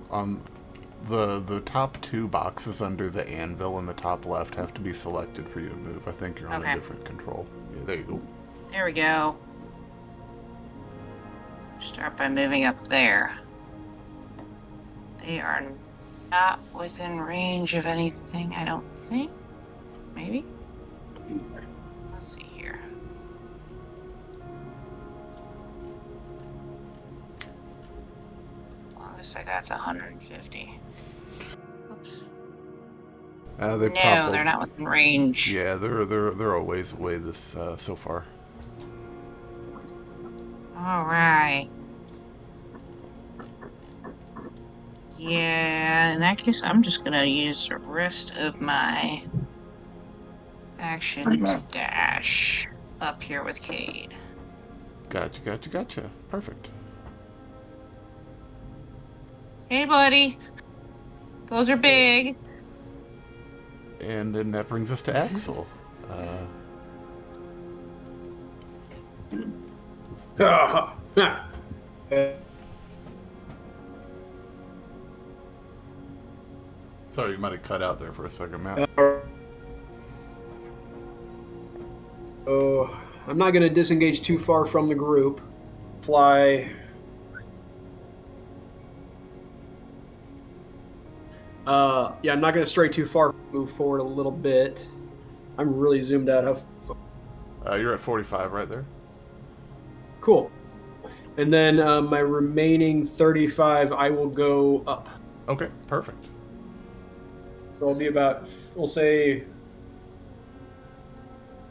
the top 2 boxes under the anvil in the top left have to be selected for you to move. I think you're on Okay. a different control. Yeah, there you go. There we go. Start by moving up there. They are not within range of anything, I don't think. Maybe? Let's see here. Longest I got's 150. Oops. They No, they're not within range. Yeah, they're a ways away this so far. Alright. Yeah, in that case, I'm just gonna use the rest of my action to dash up here with Cade. Gotcha. Perfect. Hey, buddy. Those are big. And then that brings us to Axel. Sorry, you might have cut out there for a second, Matt. So I'm not going to disengage too far from the group. Fly. Yeah, I'm not going to stray too far. Move forward a little bit. I'm really zoomed out. You're at 45 right there. Cool. And then my remaining 35, I will go up. Okay, perfect. So it'll be about, we'll say,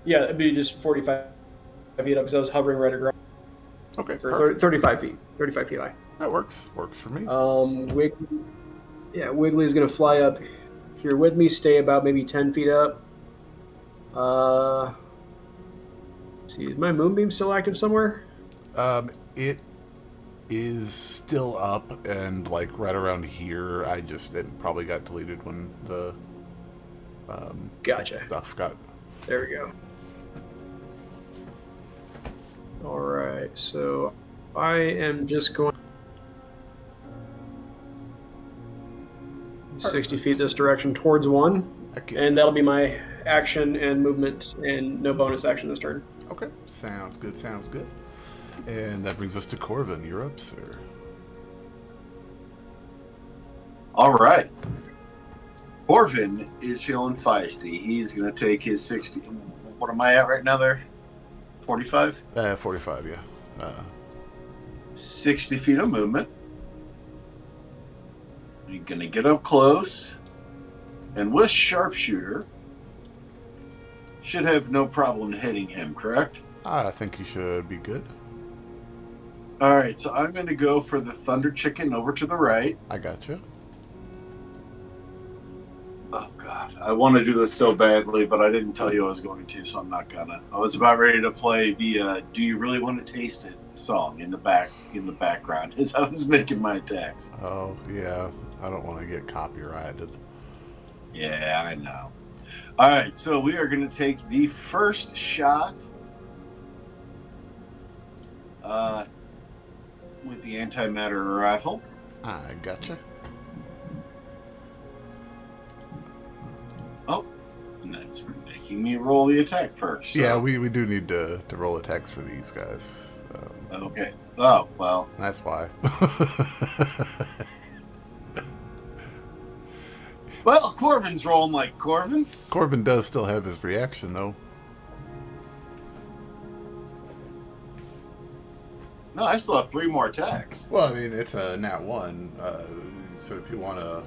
yeah, it'd be just 45 feet up because I was hovering right at ground. Okay, Or perfect. 35 feet high. That works for me. Wiggly is going to fly up here with me, stay about maybe 10 feet up. Let's see, is my moonbeam still active somewhere? It is still up and like right around here. It probably got deleted when the Gotcha. stuff got. There we go. All right, so I am just going 60 feet this direction towards one, and that'll be my action and movement, and no bonus action this turn. Okay, sounds good. Sounds good. And that brings us to Corvin. You're up, sir. All right. Corvin is feeling feisty. He's going to take his 60. What am I at right now there? 45? 45, yeah. 60 feet of movement. You're going to get up close. And with Sharpshooter, should have no problem hitting him, correct? I think you should be good. All right, so I'm going to go for the Thunder Chicken over to the right. I got you. Oh, God. I want to do this so badly, but I didn't tell you I was going to, so I'm not going to. I was about ready to play the Do You Really Want to Taste It song in the background as I was making my attacks. Oh, yeah. I don't want to get copyrighted. Yeah, I know. All right, so we are going to take the first shot with the antimatter rifle. I gotcha. Oh, and that's making me roll the attack first. So. Yeah, we do need to roll attacks for these guys. Okay. Oh, well. That's why. Well, Corbin's rolling like Corbin. Corbin does still have his reaction, though. No, I still have 3 more attacks. Well, I mean, it's a nat 1, so if you wanna,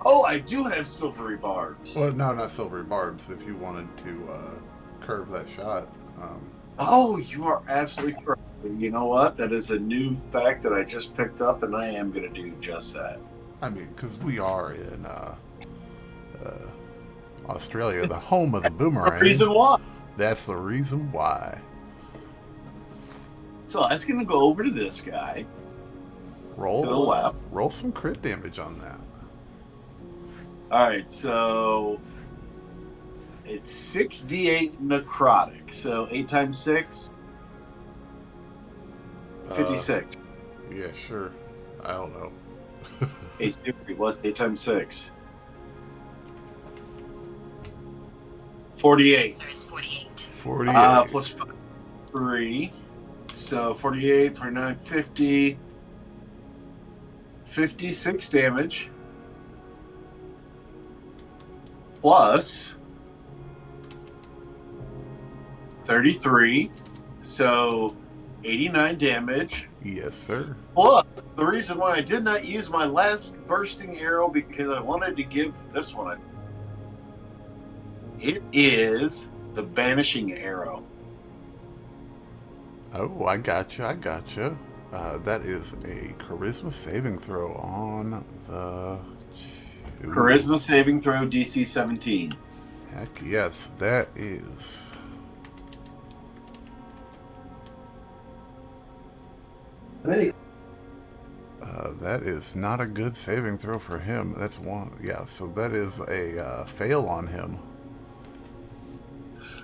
Oh, I do have silvery barbs. well, no, not silvery barbs. If you wanted to curve that shot, Oh, you are absolutely correct. You know what? That is a new fact that I just picked up, and I am going to do just that. I mean, because we are in Australia, the home of the boomerang. The reason why. That's the reason why. So that's going to go over to this guy. Roll To the left. Roll some crit damage on that. All right, so it's 6d8 necrotic. So 8 times 6, 56. Yeah, sure. I don't know. 8 times 6. 48. So it's 48. 48. Plus 5, 3. So 48, 49, 50. 56 damage. Plus 33. So 89 damage. Yes, sir. Plus, the reason why I did not use my last bursting arrow because I wanted to give this one. It is the banishing arrow. Oh, I gotcha. That is a charisma saving throw on the... Charisma saving throw DC 17. Heck yes, that is... that is not a good saving throw for him. That's one. Yeah, so that is a fail on him.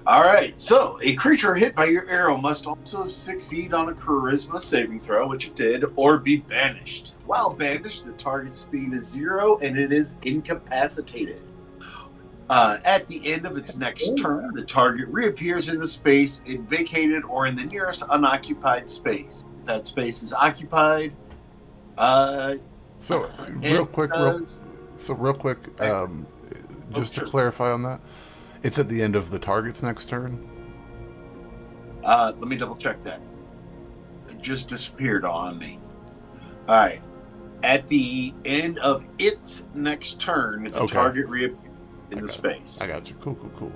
All right, so a creature hit by your arrow must also succeed on a charisma saving throw, which it did, or be banished. While banished, the target's speed is 0 and it is incapacitated. At the end of its next turn, the target reappears in the space it vacated or in the nearest unoccupied space. That space is occupied. So real quick, just to clarify on that, it's at the end of the target's next turn. Let me double check that. It just disappeared on me. All right. At the end of its next turn, the target reappears in the space. I got you. Cool.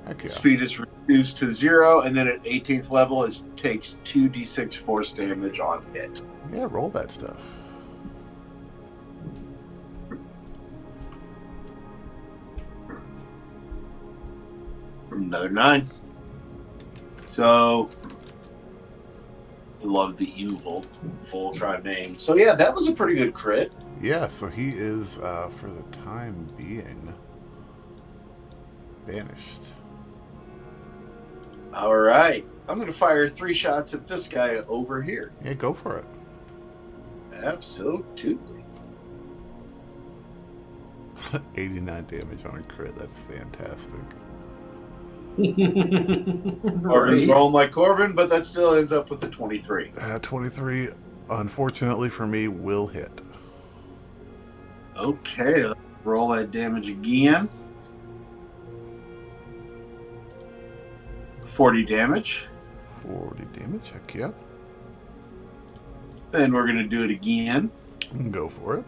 Heck yeah. Speed is reduced to 0, and then at 18th level, it takes 2d6 force damage on hit. Yeah, roll that stuff. Another 9. So love the evil full tribe name. So yeah, that was a pretty good crit. Yeah, so he is, for the time being, banished. All right, I'm going to fire 3 shots at this guy over here. Yeah, go for it. Absolutely. 89 damage on a crit. That's fantastic. Corbin's rolling like Corbin, but that still ends up with a 23. 23, unfortunately for me, will hit. Okay, let's roll that damage again. 40 damage. 40 damage, heck yeah. Then we're going to do it again. Go for it.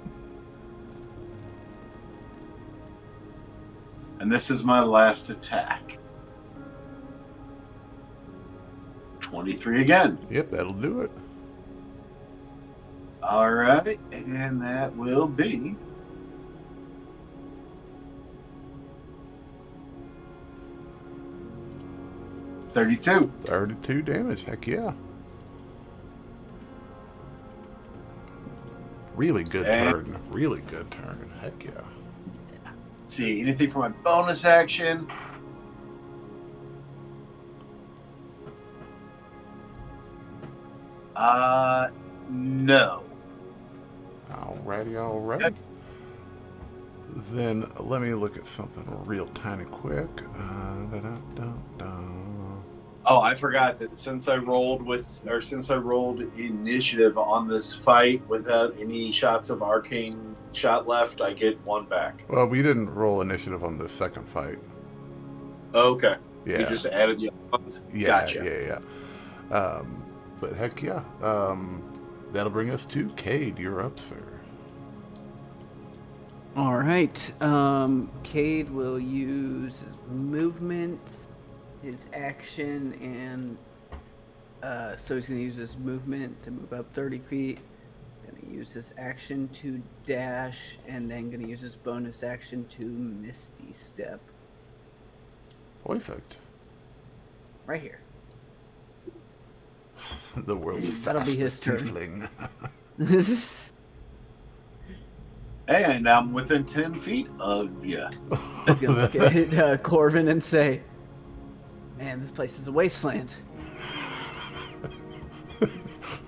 And this is my last attack. 23 again. Yep, that'll do it. All right, and that will be 32. 32 damage, heck yeah. Really good turn. Really good turn. Heck yeah. Let's see, anything for my bonus action? No. Alrighty. Then let me look at something real tiny quick. Oh, I forgot that since I rolled initiative on this fight without any shots of arcane shot left, I get 1 back. Well, we didn't roll initiative on the second fight. Okay. Yeah. You just added the other ones? Yeah, Gotcha. yeah. But heck yeah. That'll bring us to Cade. You're up, sir. All right. Cade will use his movement, his action, and so he's going to use his movement to move up 30 feet. Going to use his action to dash, and then going to use his bonus action to Misty Step. Perfect. Right here. The world's That'll be his turn. Tiefling. And I'm within 10 feet of you. He's going to look at Corvin and say, man, this place is a wasteland.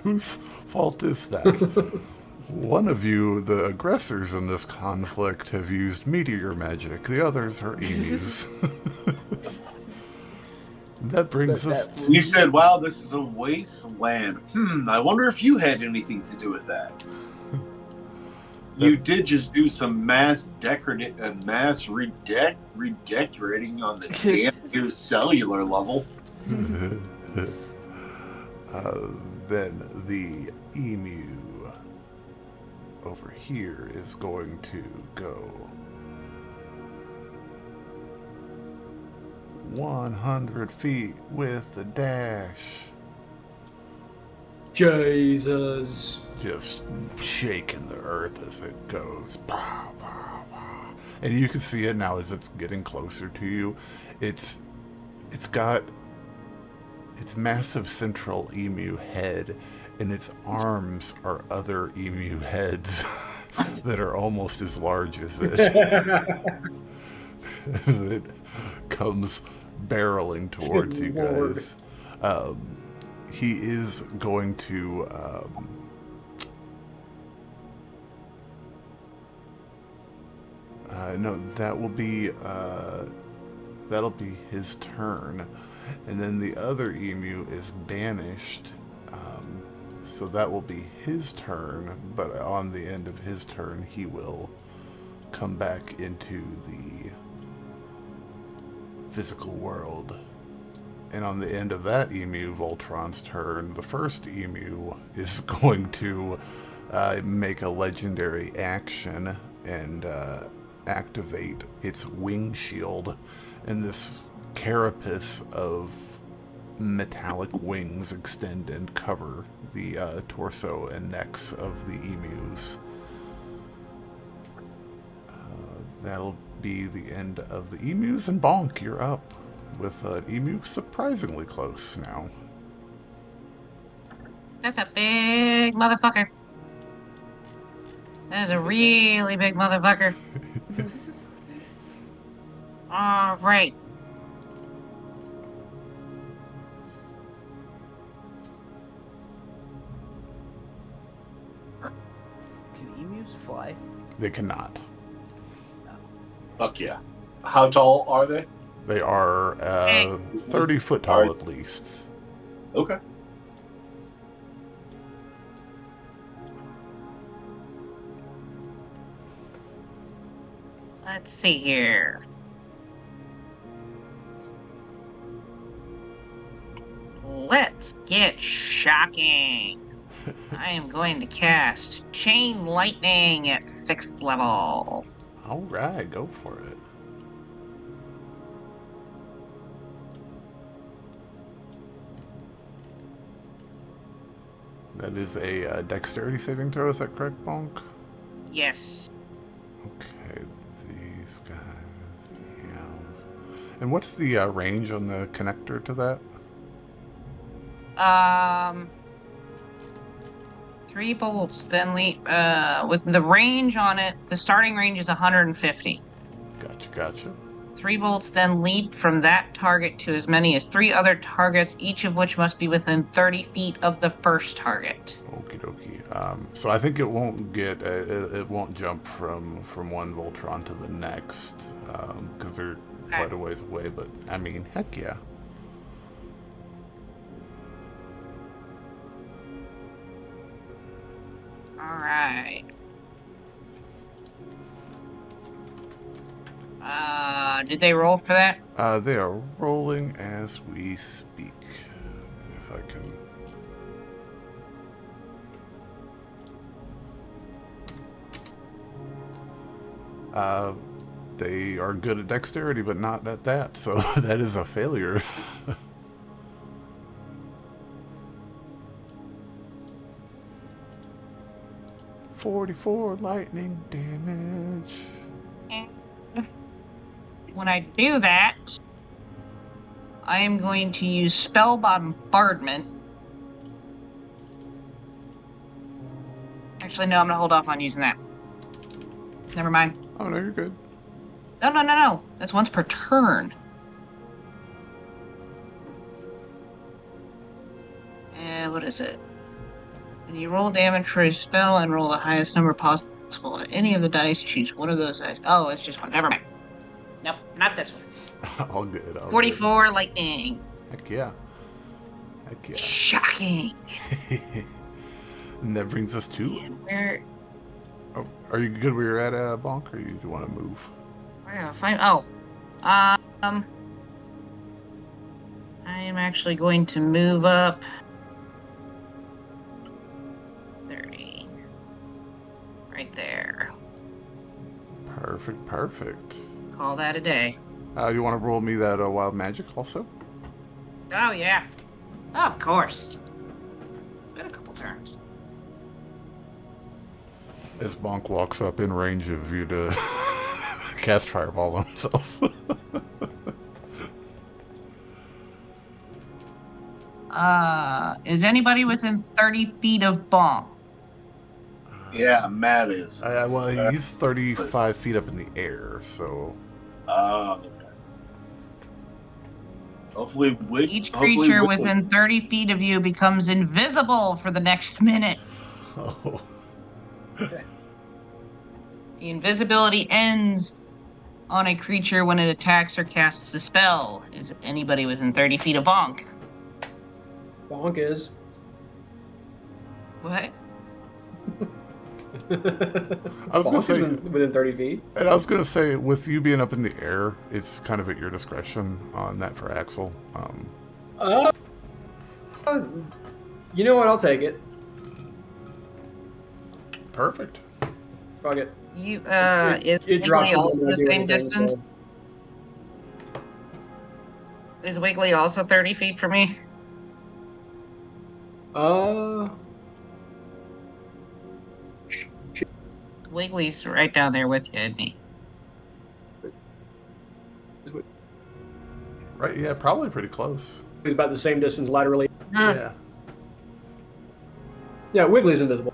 Whose fault is that? One of you, the aggressors in this conflict, have used meteor magic. The others are emus. That brings us to... You said, wow, this is a wasteland. I wonder if you had anything to do with that. You did just do some mass redecorating on the damn cellular level. Then the emu over here is going to go 100 feet with a dash. Jesus. Just shaking the earth as it goes. Pow, pow, pow. And you can see it now as it's getting closer to you. It's got its massive central emu head, and its arms are other emu heads that are almost as large as it. It comes barreling towards you guys. He is going to no, that'll be his turn, and then the other emu is banished, so that will be his turn. But on the end of his turn, he will come back into the physical world. And on the end of that emu, Voltron's turn, the first emu is going to make a legendary action and activate its wing shield. And this carapace of metallic wings extend and cover the torso and necks of the emus. That'll be the end of the emus, and Bonk, you're up. With an emu surprisingly close now. That's a big motherfucker. That is a really big motherfucker. All right. Can emus fly? They cannot. Fuck yeah. How tall are they? They are 30 foot tall at least. Okay. Let's see here. Let's get shocking. I am going to cast Chain Lightning at 6th level. All right, go for it. That is a dexterity saving throw, is that correct, Bonk? Yes. Okay, these guys. Yeah. And what's the range on the connector to that? 3 bolts, then leap. With the range on it, the starting range is 150. Gotcha. 3 bolts then leap from that target to as many as 3 other targets, each of which must be within 30 feet of the first target. Okie dokie. So I think it won't get it won't jump from one Voltron to the next because they're quite a ways away. But I mean, heck yeah. All right. Did they roll for that? They are rolling as we speak. If I can. They are good at dexterity, but not at that, so that is a failure. $44 lightning damage. When I do that, I am going to use Spell Bombardment. Actually, no, I'm going to hold off on using that. Never mind. Oh, no, you're good. No. That's once per turn. What is it? When you roll damage for a spell and roll the highest number possible on any of the dice, choose one of those dice. Oh, it's just one. Never mind. Nope, not this one. All good. 44 lightning. Heck yeah. Shocking. And that brings us to... Where... Oh, are you good where you're at, Bonk, or you want to move? Where do I find... Oh. I am actually going to move up 30. Right there. Perfect. Call that a day. You want to roll me that wild magic also? Oh, yeah. Oh, of course. Been a couple turns. As Bonk walks up in range of you to cast Fireball on himself. Is anybody within 30 feet of Bonk? Yeah, Matt is. Well, he's 35 feet up in the air, so... Okay. Hopefully, Each creature within 30 feet of you becomes invisible for the next minute. Oh. Okay. The invisibility ends on a creature when it attacks or casts a spell. Is anybody within 30 feet of Bonk? Bonk is. What? I was going to say... within 30 feet. And I was going to say, with you being up in the air, it's kind of at your discretion on that for Axel. You know what? I'll take it. Perfect. Fuck it. You, It is drops Wiggly when also I the do same anything, distance? so- Is Wiggly also 30 feet from me? Wiggly's right down there with you, isn't he? Right, yeah, probably pretty close. He's about the same distance laterally. Yeah. Yeah, Wiggly's invisible.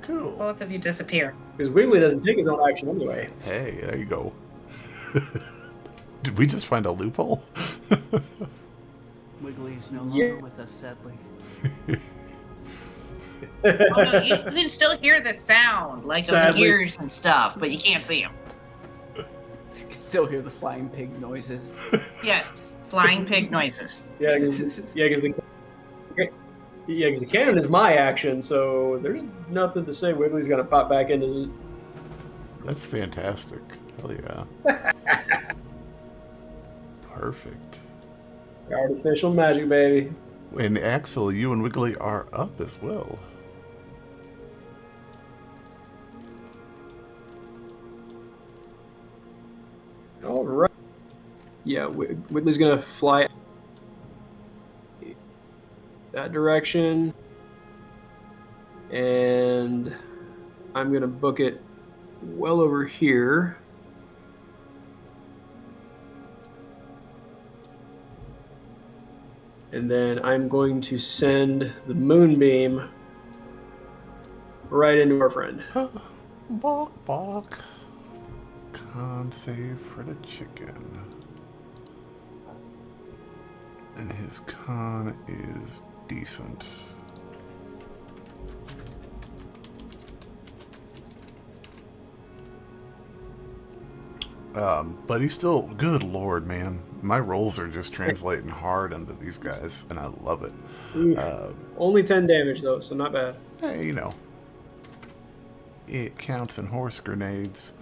Cool. Both of you disappear. Because Wiggly doesn't take his own action anyway. Hey, there you go. Did we just find a loophole? Wiggly is no Yeah. longer with us, sadly. Oh, no, you can still hear the sound, like of the Sadly. gears and stuff, but you can't see them. You can still hear the flying pig noises. Yes, flying pig noises. Yeah, because the cannon is my action, so there's nothing to say Wiggly's gonna pop back into the... That's fantastic. Hell yeah. Perfect. Artificial magic, baby. And Axel, you and Wiggly are up as well. All right. Yeah, Wiggly's gonna fly that direction, and I'm gonna book it well over here. And then I'm going to send the moonbeam right into our friend. Balk, balk. Con save for the chicken. And his con is decent. But he's still, good lord, man. My rolls are just translating hard into these guys, and I love it. Oof. Only 10 damage, though, so not bad. Hey, you know, it counts in horse grenades.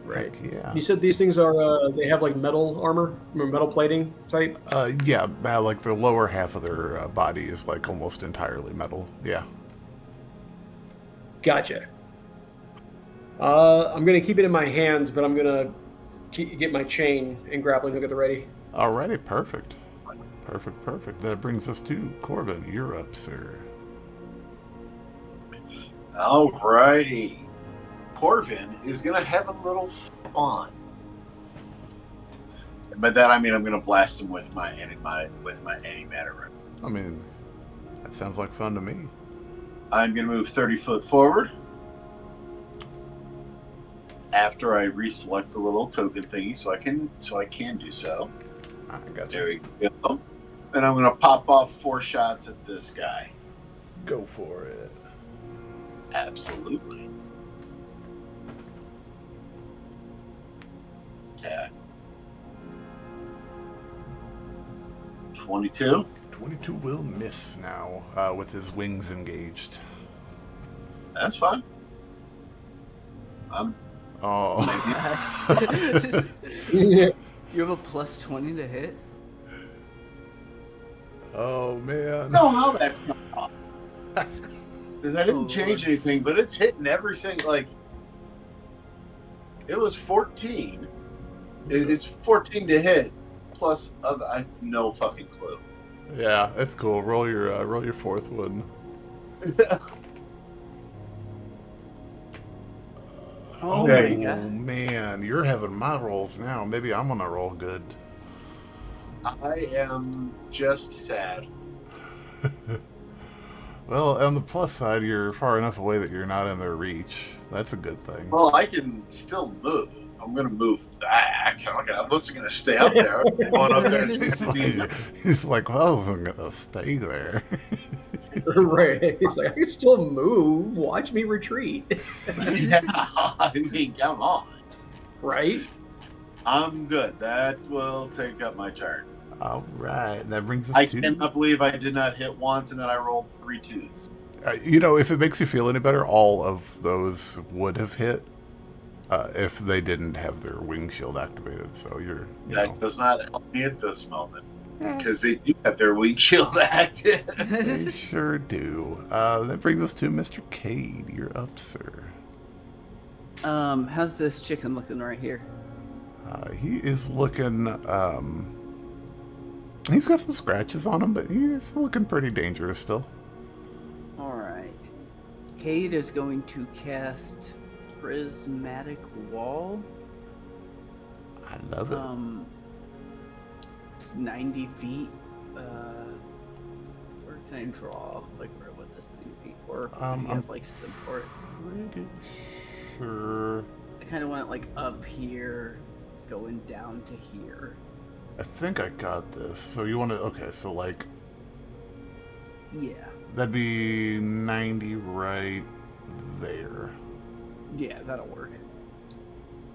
Right. Heck yeah. You said these things are, they have like metal armor, or metal plating type? Yeah, like the lower half of their body is like almost entirely metal. Yeah. Gotcha. I'm going to keep it in my hands, but I'm going to get my chain and grappling hook at the ready. Alrighty, perfect. Perfect. That brings us to Corbin. You're up, sir. Alrighty. Corvin is going to have a little fun. By that I mean I'm going to blast him with my antimatter. I mean, that sounds like fun to me. I'm going to move 30 foot forward. After I reselect the little token thingy, so I can do so. I got There you. we go. And I'm going to pop off 4 shots at this guy. Go for it. Absolutely. Attack. 22. 22 will miss now with his wings engaged. That's fine. Oh. You have a plus 20 to hit? Oh, man. No, how that's not. Because I didn't change anything, but it's hitting every single, like, it was 14. It's 14 to hit, plus other, I have no fucking clue. Yeah, it's cool. Roll your fourth one. Oh Okay. my god. Man, you're having my rolls now. Maybe I'm gonna roll good. I am just sad. Well, on the plus side, you're far enough away that you're not in their reach. That's a good thing. Well, I can still move. I'm going to move back. I wasn't going to stay up there. I'm going up there. He's like, well, I wasn't gonna stay there. Right. He's like, I can still move. Watch me retreat. Yeah, I mean, come on. Right? I'm good. That will take up my turn. All right, that brings us I to. cannot believe I did not hit once and then I rolled 3 2s. You know, if it makes you feel any better, all of those would have hit if they didn't have their wing shield activated. So you know. That does not help me at this moment because they do have their wing shield active. They sure do. That brings us to Mr. Cade. You're up, sir. How's this chicken looking right here? He is looking. He's got some scratches on him, but he's looking pretty dangerous still. Alright. Cade is going to cast Prismatic Wall. I love it. It's 90 feet. Where can I draw? Like, real You have like support. pretty sure. I kind of want it like up here, going down to here. I think I got this. So you want to? Okay, so like Yeah. that'd be 90 right there. Yeah, that'll work.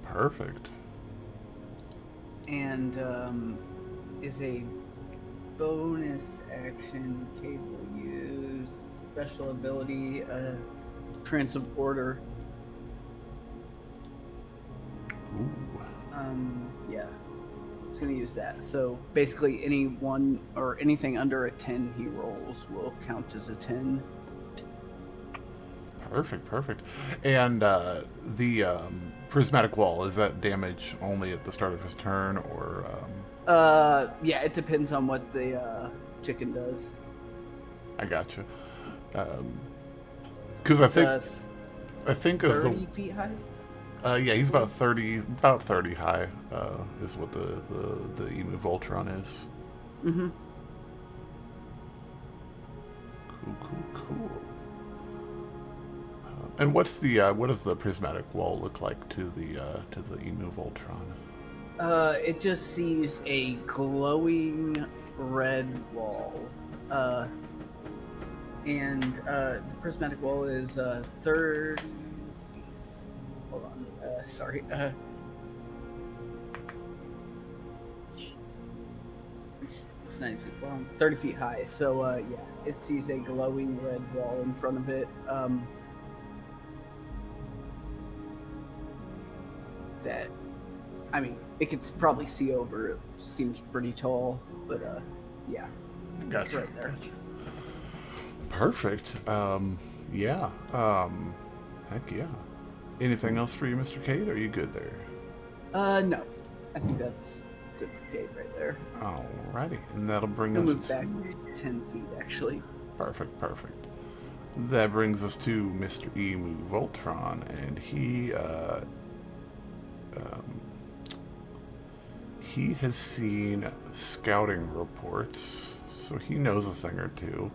Perfect. And is a bonus action cable use special ability trance of order. Ooh. Yeah, it's gonna use that. So basically, anyone or anything under a 10 he rolls will count as a 10. Perfect. And the prismatic wall, is that damage only at the start of his turn, or? Yeah, it depends on what the chicken does. I gotcha. Because I think as 30 feet high. yeah, he's about 30 high. Is what the emu Voltron is. Mm-hmm. Cool. And what does the prismatic wall look like to the emu Voltron? It just sees a glowing red wall. And the prismatic wall is 30. Hold on. Sorry. It's 90 feet long, 30 feet high. So yeah, it sees a glowing red wall in front of it. That, I mean, it could probably see over. It seems pretty tall, but yeah, Gotcha. it's right there. Gotcha. Perfect. Yeah. Heck yeah. Anything else for you, Mr. Cade? Are you good there? No, I think that's good for Kate right there. Alrighty, and that'll bring He'll us move back 10 feet actually. Perfect. That brings us to Mr. Emu Voltron, and he has seen scouting reports, so he knows a thing or two.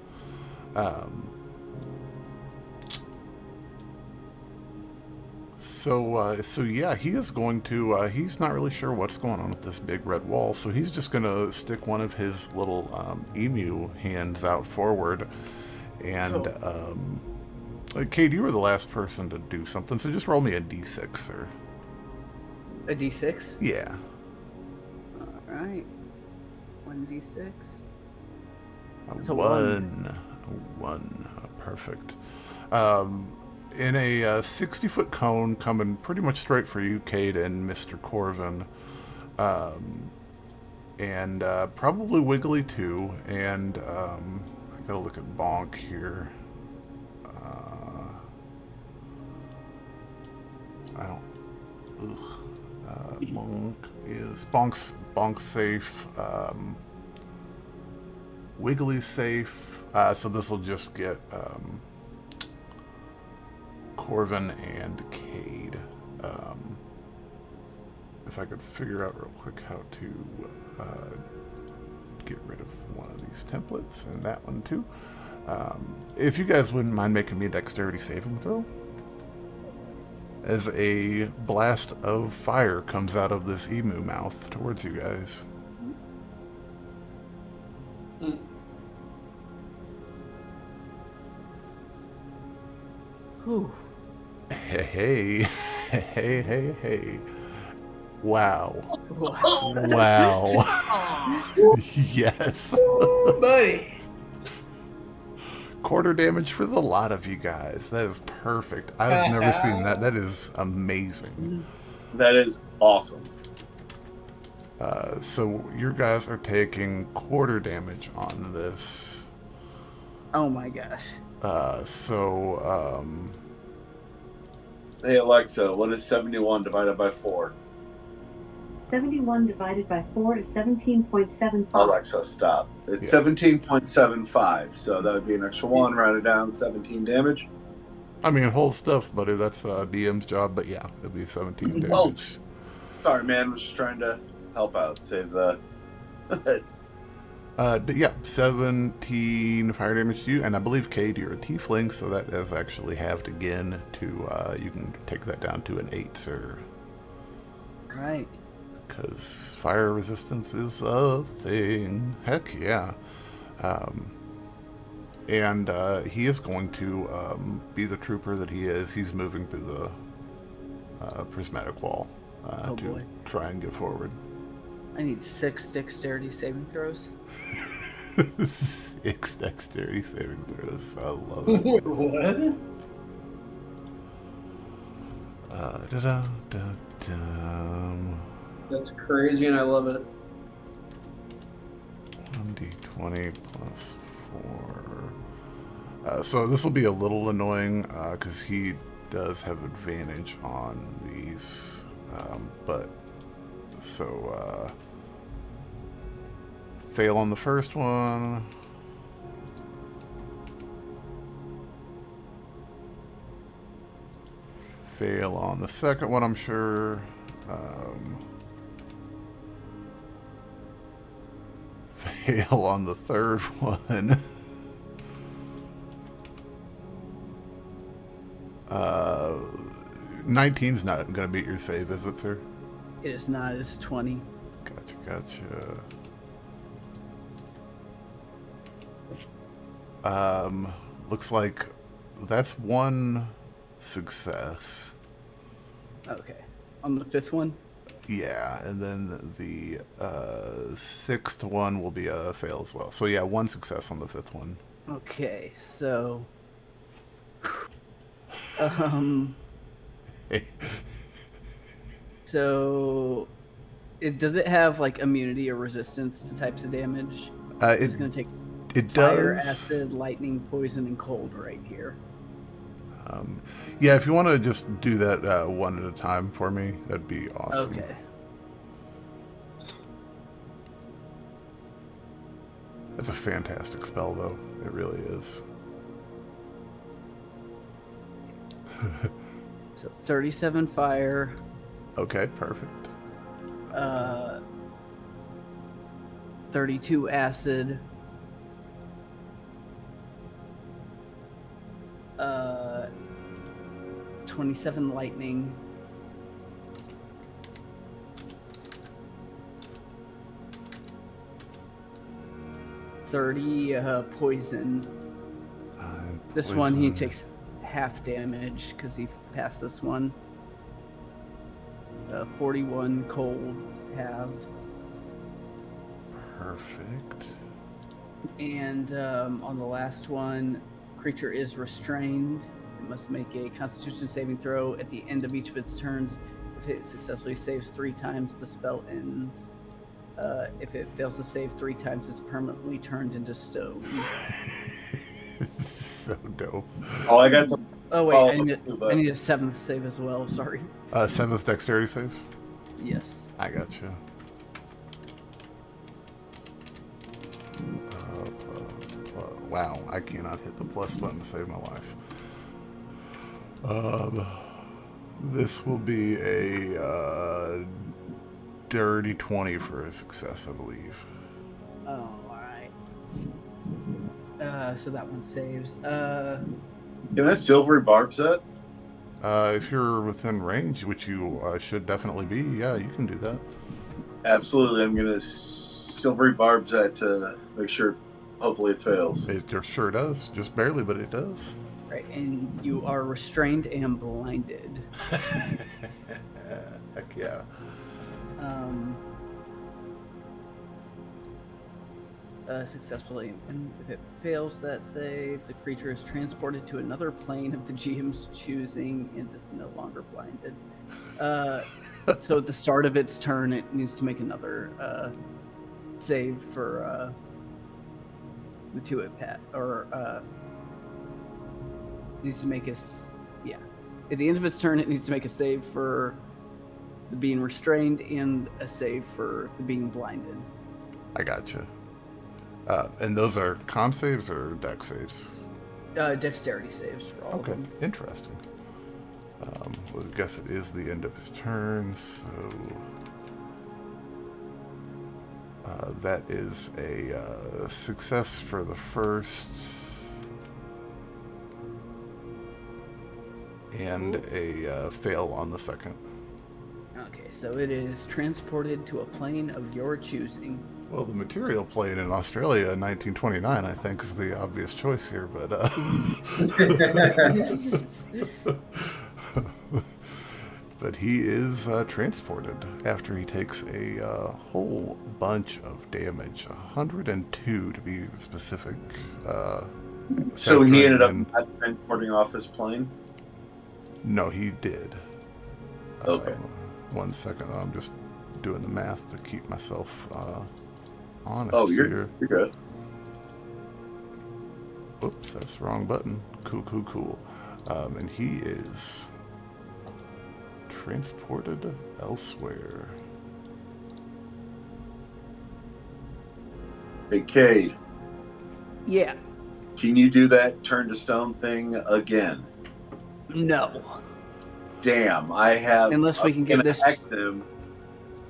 So yeah, he is going to, he's not really sure what's going on with this big red wall, so he's just going to stick one of his little emu hands out forward. And, Kate, you were the last person to do something, so just roll me a d6, sir. A d6? Yeah. Alright. 1d6. It's A a one. Perfect. In a 60-foot cone coming pretty much straight for you, Cade and Mr. Corvin. And probably Wiggly too. And I gotta look at Bonk here. I don't. Ugh. Bonk's safe. Wiggly's safe. So this will just get Corvin and Cade. If I could figure out real quick how to get rid of one of these templates and that one too. If you guys wouldn't mind making me a dexterity saving throw. As a blast of fire comes out of this emu mouth towards you guys. Whew. Hey. Wow. Wow. Yes. Oh, buddy. Quarter damage for the lot of you guys. That is perfect. I've never seen that. That is amazing. That is awesome. So your guys are taking quarter damage on this. Oh my gosh. Hey Alexa, what is 71 divided by 4? 71 divided by 4 is 17.75. Alexa, stop. It's 17.75, so that would be an extra 1, rounded down, 17 damage. I mean, whole stuff, buddy. That's DM's job, but yeah, it'll be 17 damage. Oh, sorry, man. Was just trying to help out, save the. But yeah, 17 fire damage to you, and I believe, Cade, you're a tiefling, so that is actually halved again to, you can take that down to an 8, sir. Right. Because fire resistance is a thing. Heck yeah. And he is going to be the trooper that he is. He's moving through the prismatic wall to try and get forward. I need 6 dexterity saving throws. 6 dexterity saving throws. I love it. Wait, what? That's crazy, and I love it. 1d20 plus 4. So this will be a little annoying because he does have advantage on these. Fail on the first one. Fail on the second one, I'm sure. Fail on the third one. 19's not going to beat your save, is it, sir? It is not. It's 20. Gotcha. Looks like that's one success. Okay. On the 5th one? Yeah, and then the 6th one will be a fail as well. So yeah, one success on the 5th one. Okay, so... So... does it have, like, immunity or resistance to types of damage? It's going to take fire, acid, lightning, poison, and cold right here. Yeah, if you want to just do that one at a time for me, that'd be awesome. Okay. That's a fantastic spell, though. It really is. So 37 fire. Okay, perfect. 32 acid. 27 lightning. 30 poison. This one he takes half damage because he passed this one. 41 cold halved. Perfect. And on the last one, creature is restrained. It must make a Constitution saving throw at the end of each of its turns. If it successfully saves 3 times, the spell ends. If it fails to save 3 times, it's permanently turned into stone. So dope. Oh, I got the. Oh wait, I need a 7th save as well. Sorry. 7th dexterity save? Yes. I gotcha. Wow, I cannot hit the plus button to save my life. This will be a dirty 20 for a success, I believe. Oh, alright. So that one saves. Can that silvery barb set? If you're within range, which you should definitely be, yeah, you can do that. Absolutely. I'm going to silvery barb that to make sure, hopefully it fails. It sure does. Just barely, but it does. Right, and you are restrained and blinded. Heck yeah. Successfully, and if it fails that save, the creature is transported to another plane of the GM's choosing and is no longer blinded. So at the start of its turn, it needs to make another save for the 2-hit pat, or needs to make a At the end of its turn, it needs to make a save for the being restrained and a save for the being blinded. I gotcha. And those are con saves or dex saves? Dexterity saves for all of them. Interesting. Well, I guess it is the end of his turn, so... That is a success for the first, and a fail on the second. Okay, so it is transported to a plane of your choosing. Well, the material plane in Australia in 1929, I think, is the obvious choice here, but but he is transported after he takes a whole bunch of damage, 102 to be specific. So he ended up factoring in- not transporting off his plane? No, he did. Okay. 1 second, I'm just doing the math to keep myself honest Oh, here. you're good. Oops, that's the wrong button. Cool. And he is transported elsewhere. Hey, Cade, Yeah. can you do that turn to stone thing again? No. Damn, I have. Unless we can get this. Hex him.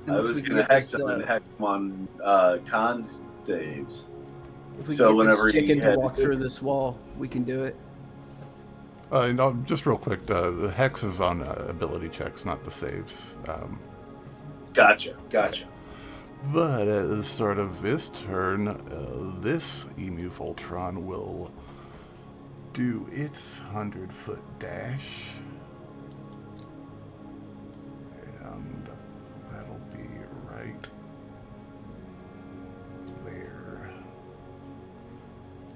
I Unless was we can going to get hex this. him and hex him on con saves. If we So can get whenever this he chicken to had- walk through this wall, we can do it. No, just real quick, the hex is on ability checks, not the saves. Gotcha. But at the start of his turn, this Emu Voltron will do its 100-foot dash. And that'll be right there.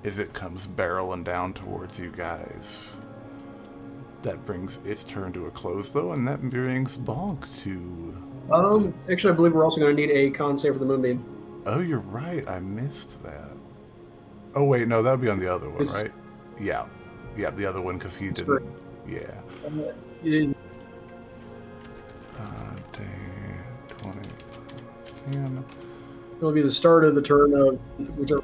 As it comes barreling down towards you guys. That brings its turn to a close, though, and that brings Bonk to... Actually, I believe we're also going to need a con save for the Moonbeam. Oh, you're right. I missed that. Oh, wait, no, that would be on the other one, This is- right? Yeah, the other one, because he That's didn't... correct. Yeah. You didn't- 20, 10. It'll be the start of the turn of whichever.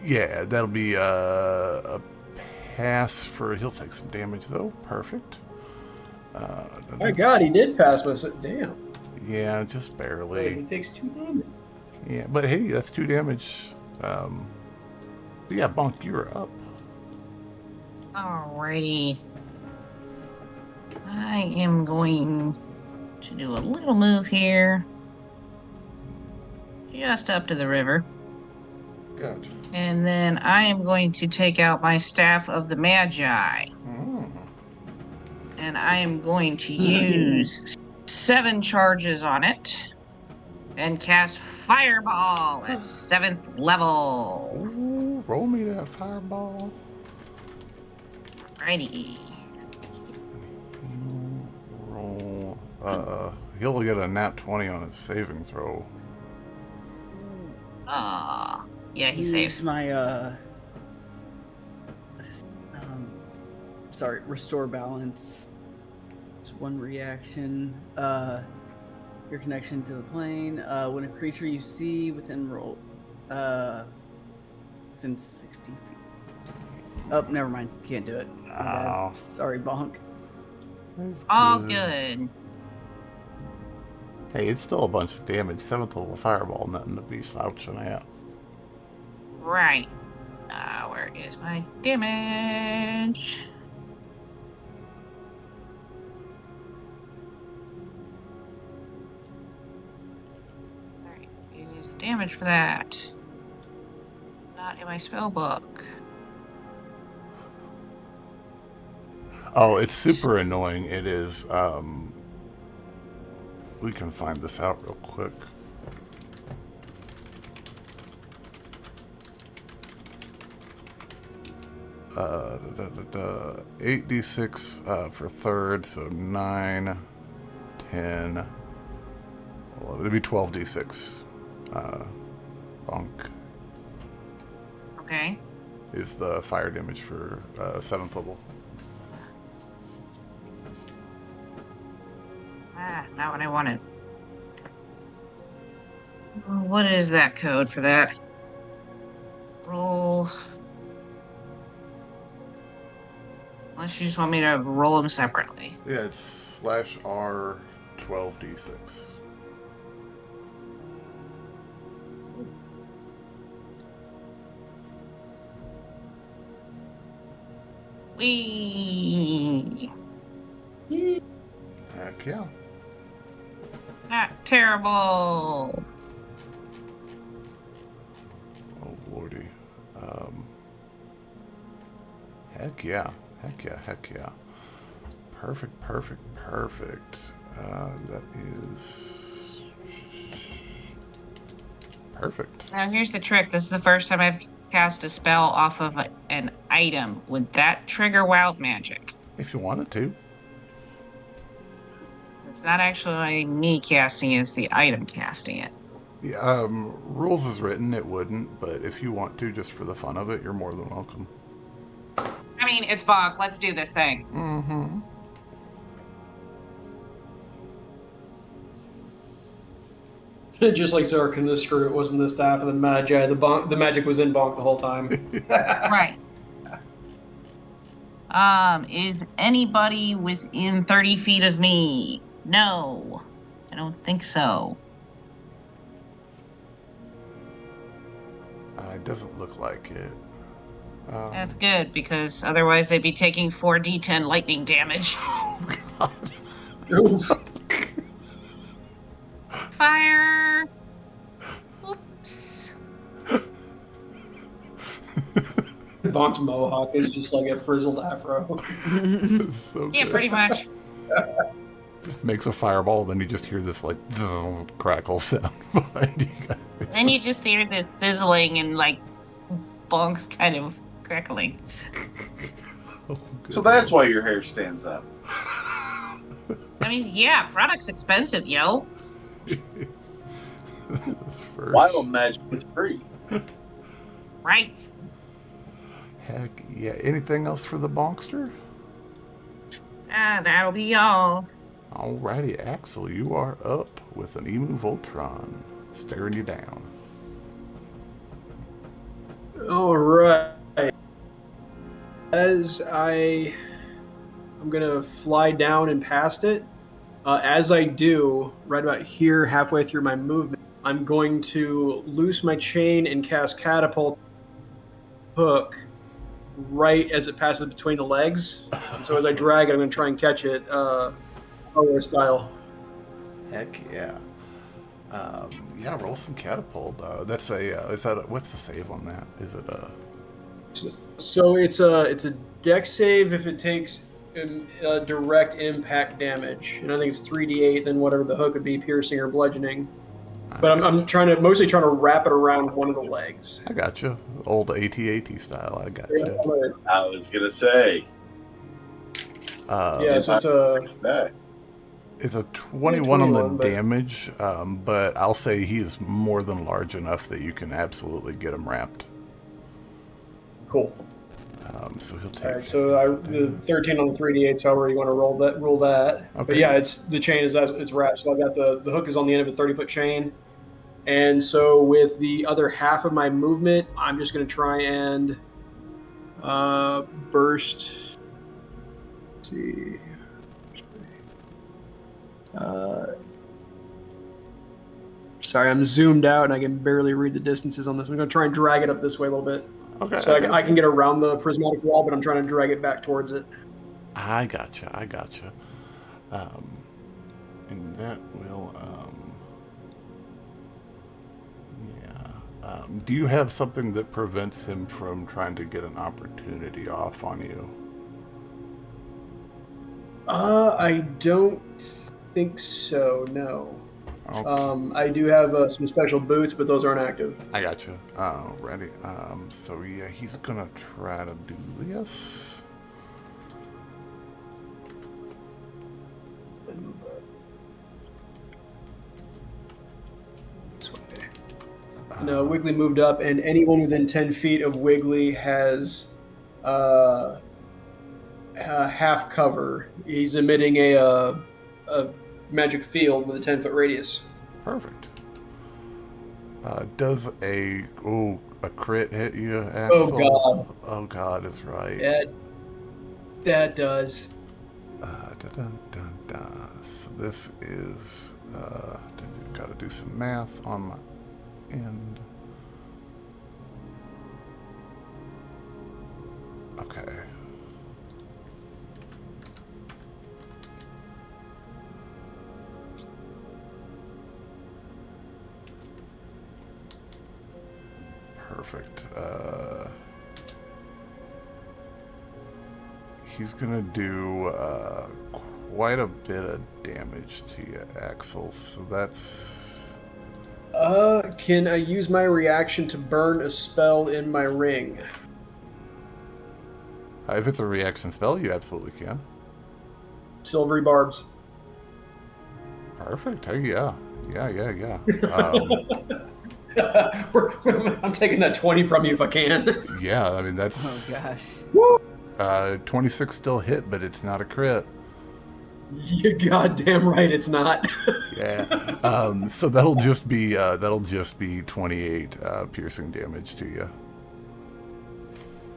Yeah, that'll be a pass for... He'll take some damage, though. Perfect. My God, he did pass my. Damn. Yeah, just barely. He takes 2 damage. Yeah, but hey, that's 2 damage. Yeah, Bonk, you're up. Alrighty. I am going to do a little move here. Just up to the river. Gotcha. And then I am going to take out my Staff of the Magi. And I am going to use 7 charges on it. And cast Fireball at 7th level. Ooh, roll me that fireball. Righty. Roll. He'll get a nat 20 on his saving throw. Yeah, he Use saves. my restore balance. It's 1 reaction. Your connection to the plane. When a creature you see within within 60 feet. Oh, never mind. Can't do it. My bad. Oh. Sorry, Bonk. All good. Hey, it's still a bunch of damage. 7th level fireball, nothing to be slouching at. Right. Where is my damage? Alright, use damage for that. Not in my spell book. Oh, it's super annoying. It is, we can find this out real quick. Uh, 8d6 for third, so 9, 10, 11. It'd be 12d6. Bonk Okay. is the fire damage for 7th level. Not what I wanted. What is that code for that? Roll. Unless you just want me to roll them separately. Yeah, it's /R 12d6. Wee. Heck yeah. Not terrible. Oh, lordy. Heck yeah. Heck yeah. Heck yeah. Perfect, perfect, perfect. That is... perfect. Now here's the trick. This is the first time I've cast a spell off of an item. Would that trigger wild magic? If you wanted to. It's not actually me casting it, it's the item casting it. Yeah, rules as written, it wouldn't, but if you want to, just for the fun of it, you're more than welcome. I mean, it's Bonk. Let's do this thing. Mm-hmm. Just like Zark in the screw, it wasn't the staff of the Magi. The magic was in Bonk the whole time. Right. Is anybody within 30 feet of me? No. I don't think so. It doesn't look like it. That's good, because otherwise they'd be taking 4d10 lightning damage. Oh, God. Oof. Fire! Oops. Bonk's mohawk is just like a frizzled afro. So Yeah, good. pretty much. Just makes a fireball, then you just hear this, like, crackle sound behind you guys. Then you just hear this sizzling and, like, Bonk's kind of crackling. Oh, So that's why your hair stands up. I mean, yeah, product's expensive, yo. Wild magic is free. Right. Heck yeah. Anything else for the Bonkster? That'll be all. Alrighty, Axel, you are up with an Emu Voltron staring you down. All right. As I'm gonna fly down and past it. As I do, right about here, halfway through my movement, I'm going to loose my chain and cast Catapult Hook right as it passes between the legs. And so as I drag it, I'm going to try and catch it, Star style. Heck yeah. Yeah, roll some Catapult. That's what's the save on that? Is it a... So it's a deck save if it takes direct impact damage, and I think it's 3d8. Then whatever the hook would be, piercing or bludgeoning. But I'm mostly trying to wrap it around one of the legs. I gotcha. Old AT-AT style. I gotcha. I was gonna say. Yeah, so it's a 21 on the 21, but... damage, but I'll say he is more than large enough that you can absolutely get him wrapped. Cool. So he'll take. All right, so the 13 on the 3d8. However you want to roll that. Okay. But yeah, the chain it's wrapped. So I got the hook is on the end of a 30-foot chain, and so with the other half of my movement, I'm just going to try and burst. Let's see. Sorry, I'm zoomed out and I can barely read the distances on this. I'm going to try and drag it up this way a little bit. Okay. So I can get around the prismatic wall, but I'm trying to drag it back towards it. I gotcha. And that will, yeah. Do you have something that prevents him from trying to get an opportunity off on you? I don't think so, no. Okay. I do have some special boots, but those aren't active. I gotcha. Ready. So yeah, he's gonna try to do this. No, Wiggly moved up, and anyone within 10 feet of Wiggly has half cover. He's emitting a magic field with a 10-foot radius. Perfect. Does a crit hit you, Axel? Oh god. Oh god is right. That does. So this is gotta do some math on my end. Okay. Perfect. He's gonna do quite a bit of damage to you, Axel. So that's... Can I use my reaction to burn a spell in my ring? If it's a reaction spell, you absolutely can. Silvery barbs. Perfect. Hey, yeah. Yeah. I'm taking that 20 from you if I can. Yeah, I mean, that's... Oh gosh. 26 still hit, but it's not a crit. You're goddamn right it's not. Yeah. So that'll just be 28 piercing damage to you.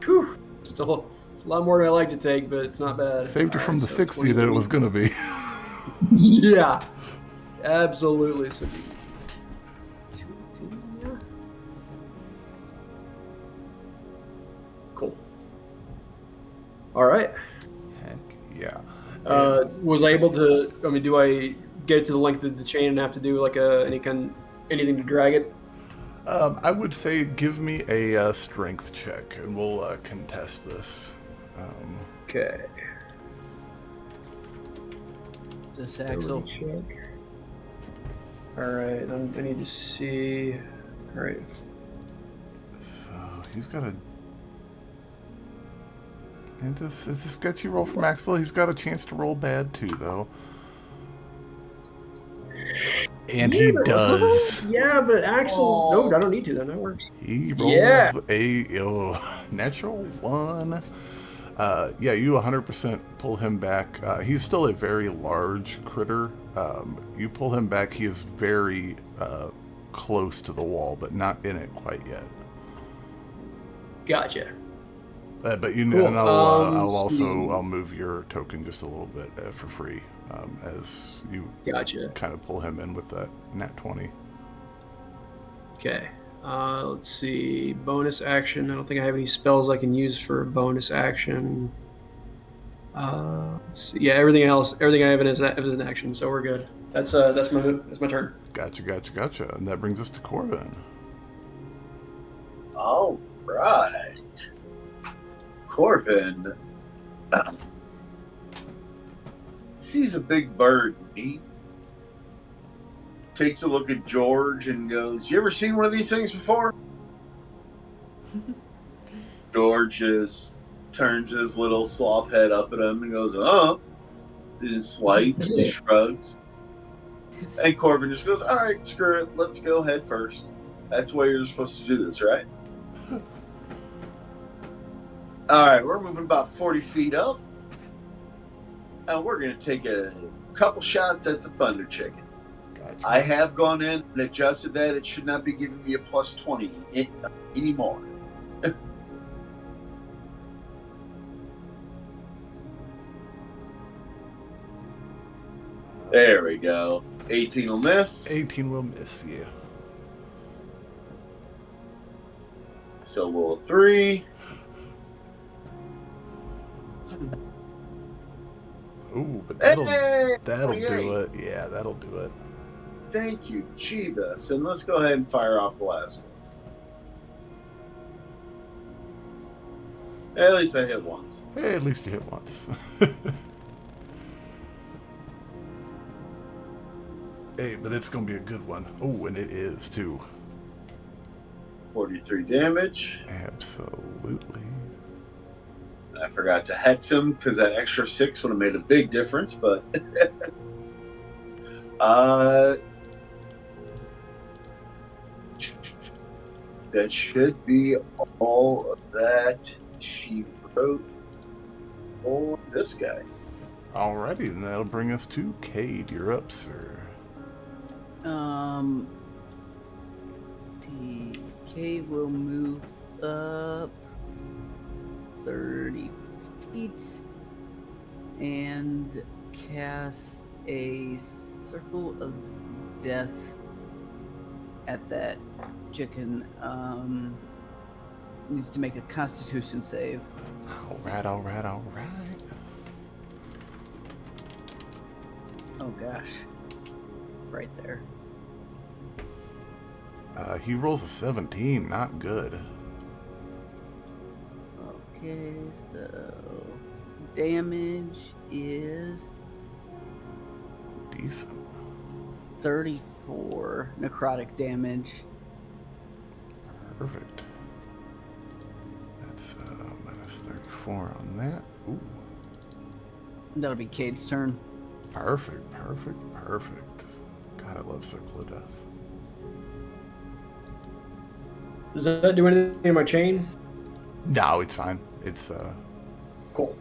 Whew. Still, it's a lot more than I like to take, but it's not bad. Saved you from the 60 that it was going to be. Yeah, absolutely. So, cool. All right. Heck yeah. Was I able to? I mean, do I get it to the length of the chain and have to do like anything to drag it? I would say give me a strength check, and we'll contest this. Okay. This Axel. Check. All right. I need to see. All right. So he's got a... And this is a sketchy roll from Axel. He's got a chance to roll bad too, though. And he does. Yeah, but Axel's... No, I don't need to then. That works. He rolls a natural 1. Yeah, you 100% pull him back. He's still a very large critter. You pull him back. He is very close to the wall, but not in it quite yet. Gotcha. But you know, Cool. and I'll move your token just a little bit for free as you Gotcha. kind of pull him in with that nat 20. Okay. Let's see. Bonus action. I don't think I have any spells I can use for a bonus action. Let's see. Yeah, everything I have is an action, so we're good. That's my turn. Gotcha. And that brings us to Corbin. All right. Corbin sees a big bird. He takes a look at George and goes, "You ever seen one of these things before?" George just turns his little sloth head up at him and goes, Is slight, he shrugs. And Corbin just goes, "All right, screw it. Let's go head first. That's the way you're supposed to do this, right?" All right, we're moving about 40 feet up. And we're going to take a couple shots at the Thunder Chicken. Gotcha. I have gone in and adjusted that. It should not be giving me a plus 20 anymore. There we go. 18 will miss. 18 will miss, yeah. So roll 3. Ooh, but that'll Hey, do 28. it. Yeah, that'll do it. Thank you, Jeebus. And let's go ahead and fire off the last one. At least I hit once. Hey, at least you hit once. Hey, but it's going to be a good one. Oh, and it is, too. 43 damage. Absolutely. I forgot to hex him because that extra 6 would have made a big difference, but that should be all of that she wrote for this guy. Alrighty, and that'll bring us to Cade. You're up, sir. Cade will move up 30 feet and cast a circle of death at that chicken. Needs to make a Constitution save. Alright. Oh gosh, right there. He rolls a 17, not good. Okay, so damage is Decent. 34 necrotic damage. Perfect. That's minus 34 on that. Ooh. That'll be Cade's turn. Perfect. God, I love Circle of Death. Does that do anything in my chain? No, it's fine. It's Cool.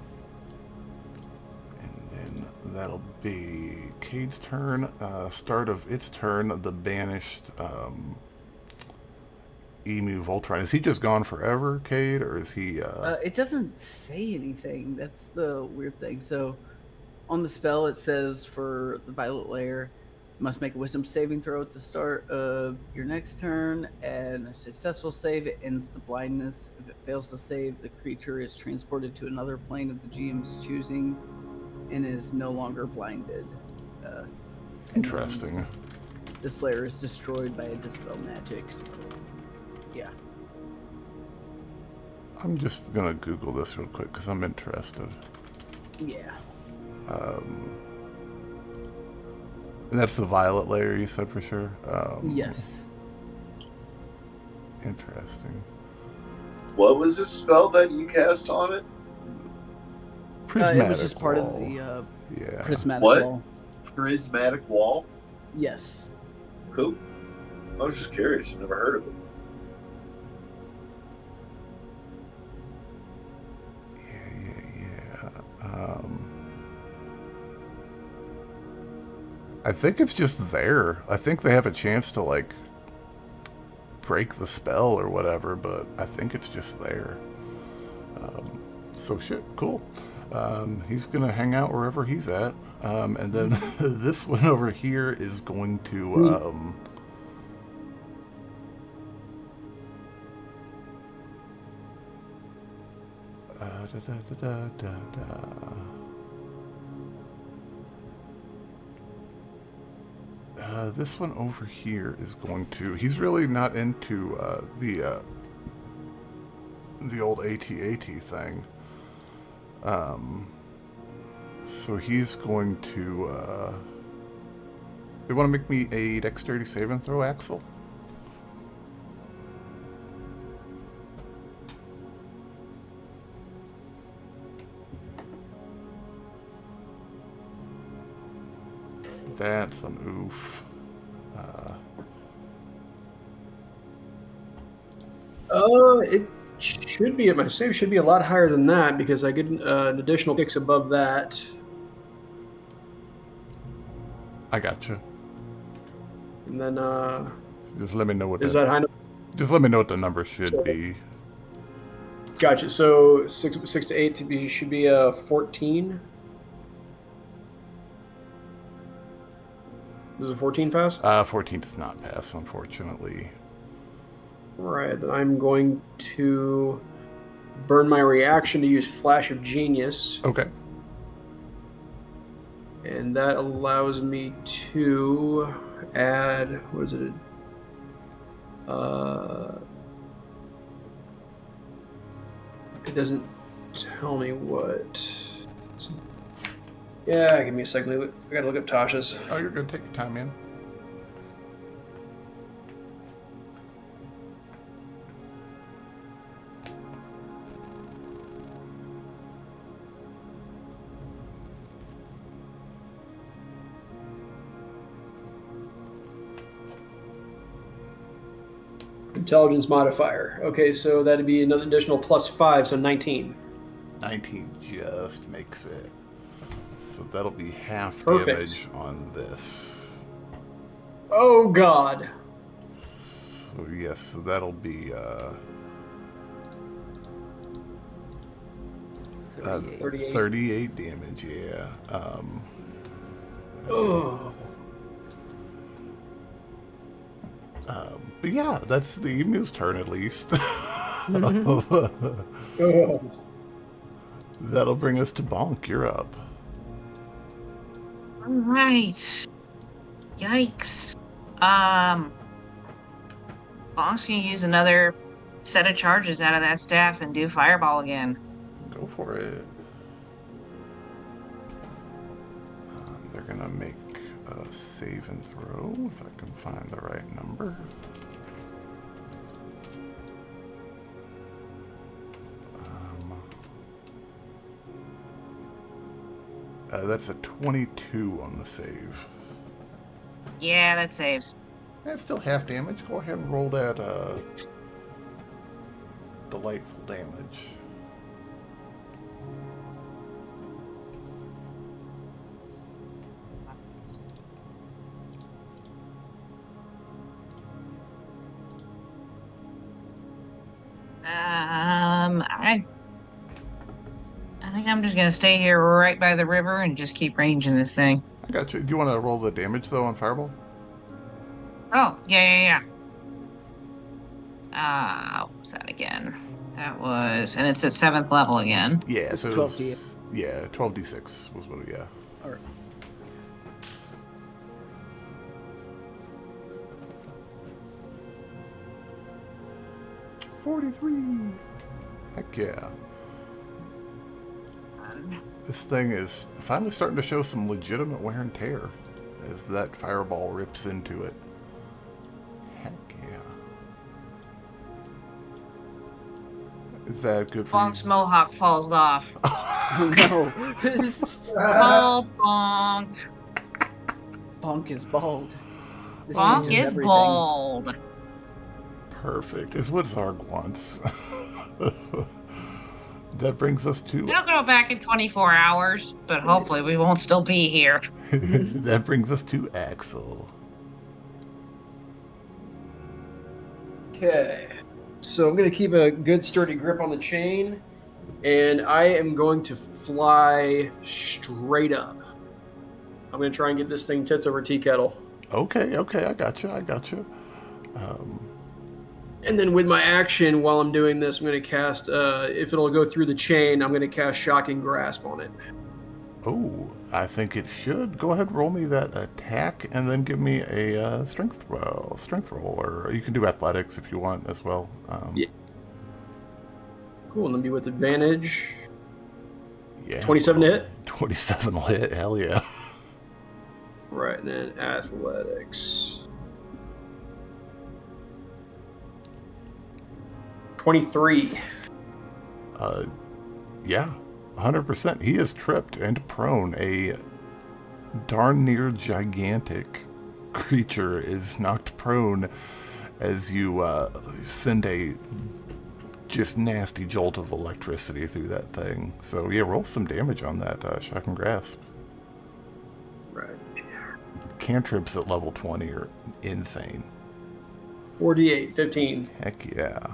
and then that'll be Cade's turn. Start of its turn, the banished Emu Voltron. Is he just gone forever, Cade, or is he It doesn't say anything. That's the weird thing. So on the spell, it says for the Violet Layer, you must make a Wisdom saving throw at the start of your next turn, and a successful save, it ends the blindness. If it fails to save, the creature is transported to another plane of the GM's choosing and is no longer blinded. interesting? This layer is destroyed by a Dispel Magic spell. Yeah. I'm just gonna Google this real quick because I'm interested. Yeah. And that's the Violet Layer, you said for sure? Yes. Interesting. What was the spell that you cast on it? Prismatic It was just part Wall. of the Yeah. Prismatic What? Wall. Prismatic Wall? Yes. Cool. I was just curious. I've never heard of it. Yeah. I think it's just there. I think they have a chance to, like, break the spell or whatever, but I think it's just there. So shit, cool. He's gonna hang out wherever he's at. And then this one over here is going to, this one over here is going to. He's really not into the old AT-AT thing. So he's going to. They want to make me a dexterity saving throw, Axel. That's an oof. It should be, my save should be a lot higher than that because I get an additional 6 above that. I gotcha. And then, Just let me know what is that high enough? Just let me know what the number should be. Gotcha. So 6 to 8 should be 14. Does a 14 pass? 14 does not pass, unfortunately. Right. Then I'm going to burn my reaction to use Flash of Genius. Okay. And that allows me to add, what is it? It doesn't tell me what. Yeah, give me a second. I gotta look up Tasha's. Oh, you're good. Take your time, man. Intelligence modifier. Okay, so that'd be another additional +5, so 19. 19 just makes it. So that'll be half Perfect. damage on this. Oh God. So yes, so that'll be 38 damage, yeah. But yeah, that's the emu's turn at least. That'll bring us to Bonk. You're up. All right. Yikes. Bonk's gonna use another set of charges out of that staff and do fireball again. Go for it. They're gonna make a save and throw if I can find the right number. That's a 22 on the save. Yeah, that saves. That's still half damage. Go ahead and roll that delightful damage. I think I'm just gonna stay here right by the river and just keep ranging this thing. I got you. Do you want to roll the damage though on Fireball? Oh, yeah. What was that again? That was, and it's at 7th level again. Yeah, It's so 12d. Yeah, 12d6 was what. Yeah. All right. $43. Heck yeah. This thing is finally starting to show some legitimate wear and tear as that fireball rips into it. Heck yeah. Is that good for Bonk's you? mohawk falls off. Oh no. Oh, Bonk. Bonk is bald. This Bonk changes is everything. bald. Perfect. It's what Zarg wants. That brings us to... It'll go back in 24 hours, but hopefully we won't still be here. That brings us to Axel. Okay. So I'm going to keep a good sturdy grip on the chain, and I am going to fly straight up. I'm going to try and get this thing tits over tea kettle. Okay, I got you. And then with my action, while I'm doing this, I'm going to cast, if it'll go through the chain, I'm going to cast Shocking Grasp on it. Oh, I think it should. Go ahead, roll me that attack, and then give me a strength roll, or you can do athletics if you want as well. Yeah. Cool, and then be with advantage. Yeah. 27 to hit? 27 will hit, hell yeah. Right, and then athletics. 23. Yeah, 100%. He is tripped and prone. A darn near gigantic creature is knocked prone as you send a just nasty jolt of electricity through that thing. So yeah, roll some damage on that Shock and Grasp. Right. Cantrips at level 20 are insane. 48, 15. Heck yeah.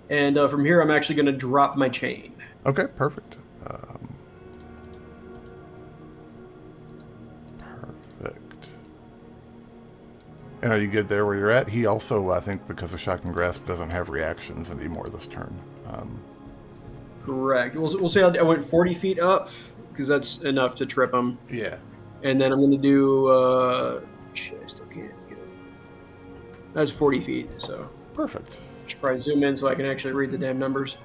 And from here, I'm actually going to drop my chain. Okay, perfect. Perfect. And are you good there where you're at? He also, I think, because of Shock and Grasp, doesn't have reactions anymore this turn. Correct. We'll say I went 40 feet up, because that's enough to trip him. Yeah. And then I'm going to do... shit, I still can't get it. That's 40 feet, so... Perfect. Should probably zoom in so I can actually read the damn numbers.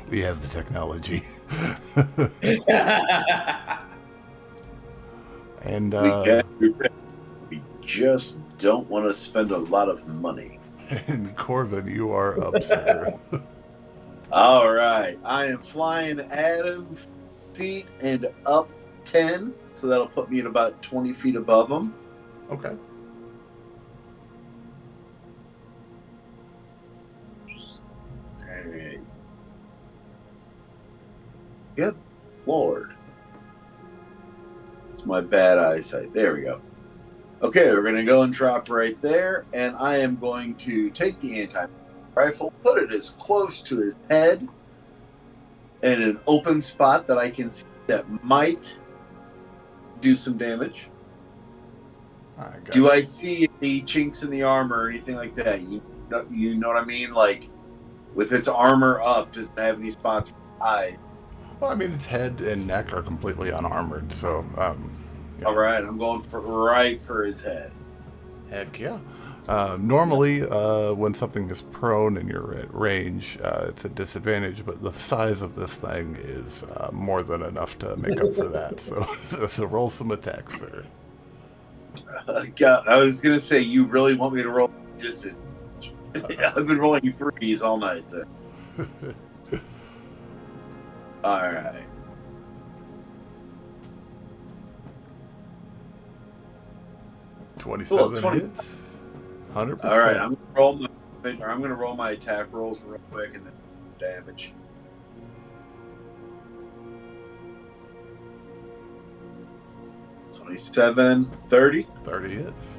We have the technology. And we just don't want to spend a lot of money. And Corvin, you are up, sir. All right. I am flying at him feet and up 10, so that'll put me at about 20 feet above him. Okay. All right. Good Lord. It's my bad eyesight. There we go. Okay, we're going to go and drop right there, and I am going to take the anti-rifle, put it as close to his head in an open spot that I can see that might do some damage. Do I see any chinks in the armor or anything like that? You know what I mean? Like, with its armor up, does it have any spots for eyes? Well, I mean, its head and neck are completely unarmored, so All right, I'm going right for his head. Heck yeah. Normally, when something is prone and you're at range, it's a disadvantage, but the size of this thing is more than enough to make up for that. So roll some attacks, sir. God, I was going to say, you really want me to roll disadvantage? I've been rolling threes all night, sir. All right. Twenty-seven 20. hits, 100%. All right, I'm going to roll my attack rolls real quick and then damage. $27, 30. 30 hits.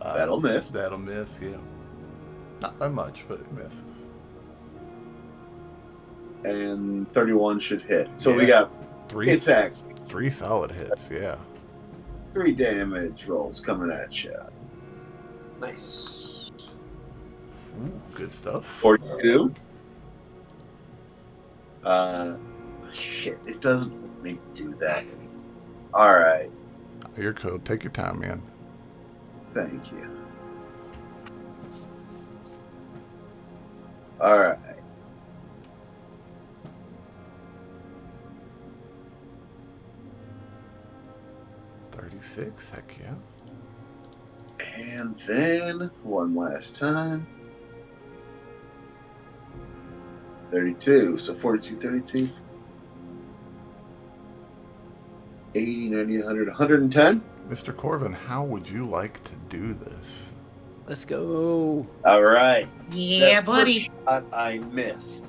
That'll miss. That'll miss, yeah. Not by much, but it misses. And 31 should hit. So Yeah. we got Three attacks. 3 solid hits, yeah. 3 damage rolls coming at you. Nice. Ooh, good stuff. 42. Shit, it doesn't let me do that. All right. Your code. Take your time, man. Thank you. All right. $36, heck yeah. And then one last time. 32. So 42, 32. 80, 90, 100, 110. Mr. Corvin, how would you like to do this? Let's go. All right. Yeah, That buddy. first shot I missed.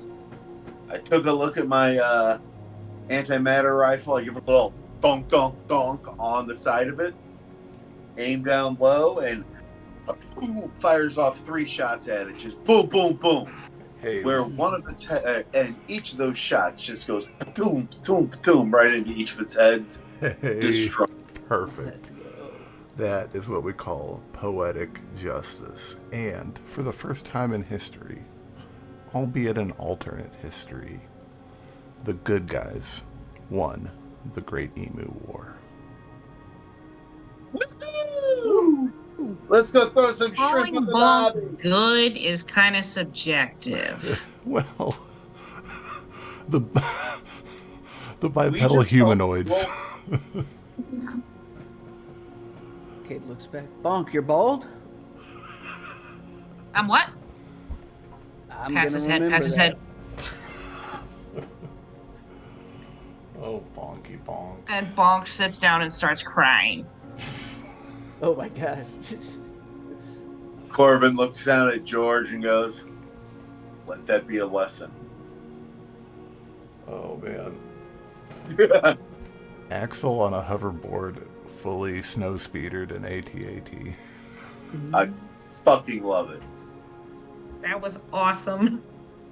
I took a look at my antimatter rifle. I give it a little donk, donk, donk on the side of it. Aim down low and fires off 3 shots at it. Just boom, boom, boom. Hey, Where one of its and each of those shots just goes boom, boom, boom, right into each of its heads. hey, Destroy. perfect. Let's go. That is what we call poetic justice. And for the first time in history, albeit an alternate history, the good guys won the Great Emu War. Let's go throw some shrimp Calling in the bulk lobby. good is kind of subjective. Well, the We bipedal just humanoids. Kate looks back. Bonk, you're bald? I'm what? I'm Pats gonna his head, remember pats his that. head. Oh, bonky bonk. And Bonk sits down and starts crying. Oh my gosh. Corbin looks down at George and goes, "Let that be a lesson." Oh, man. Axel on a hoverboard, fully snow speedered and AT-AT. I fucking love it. That was awesome.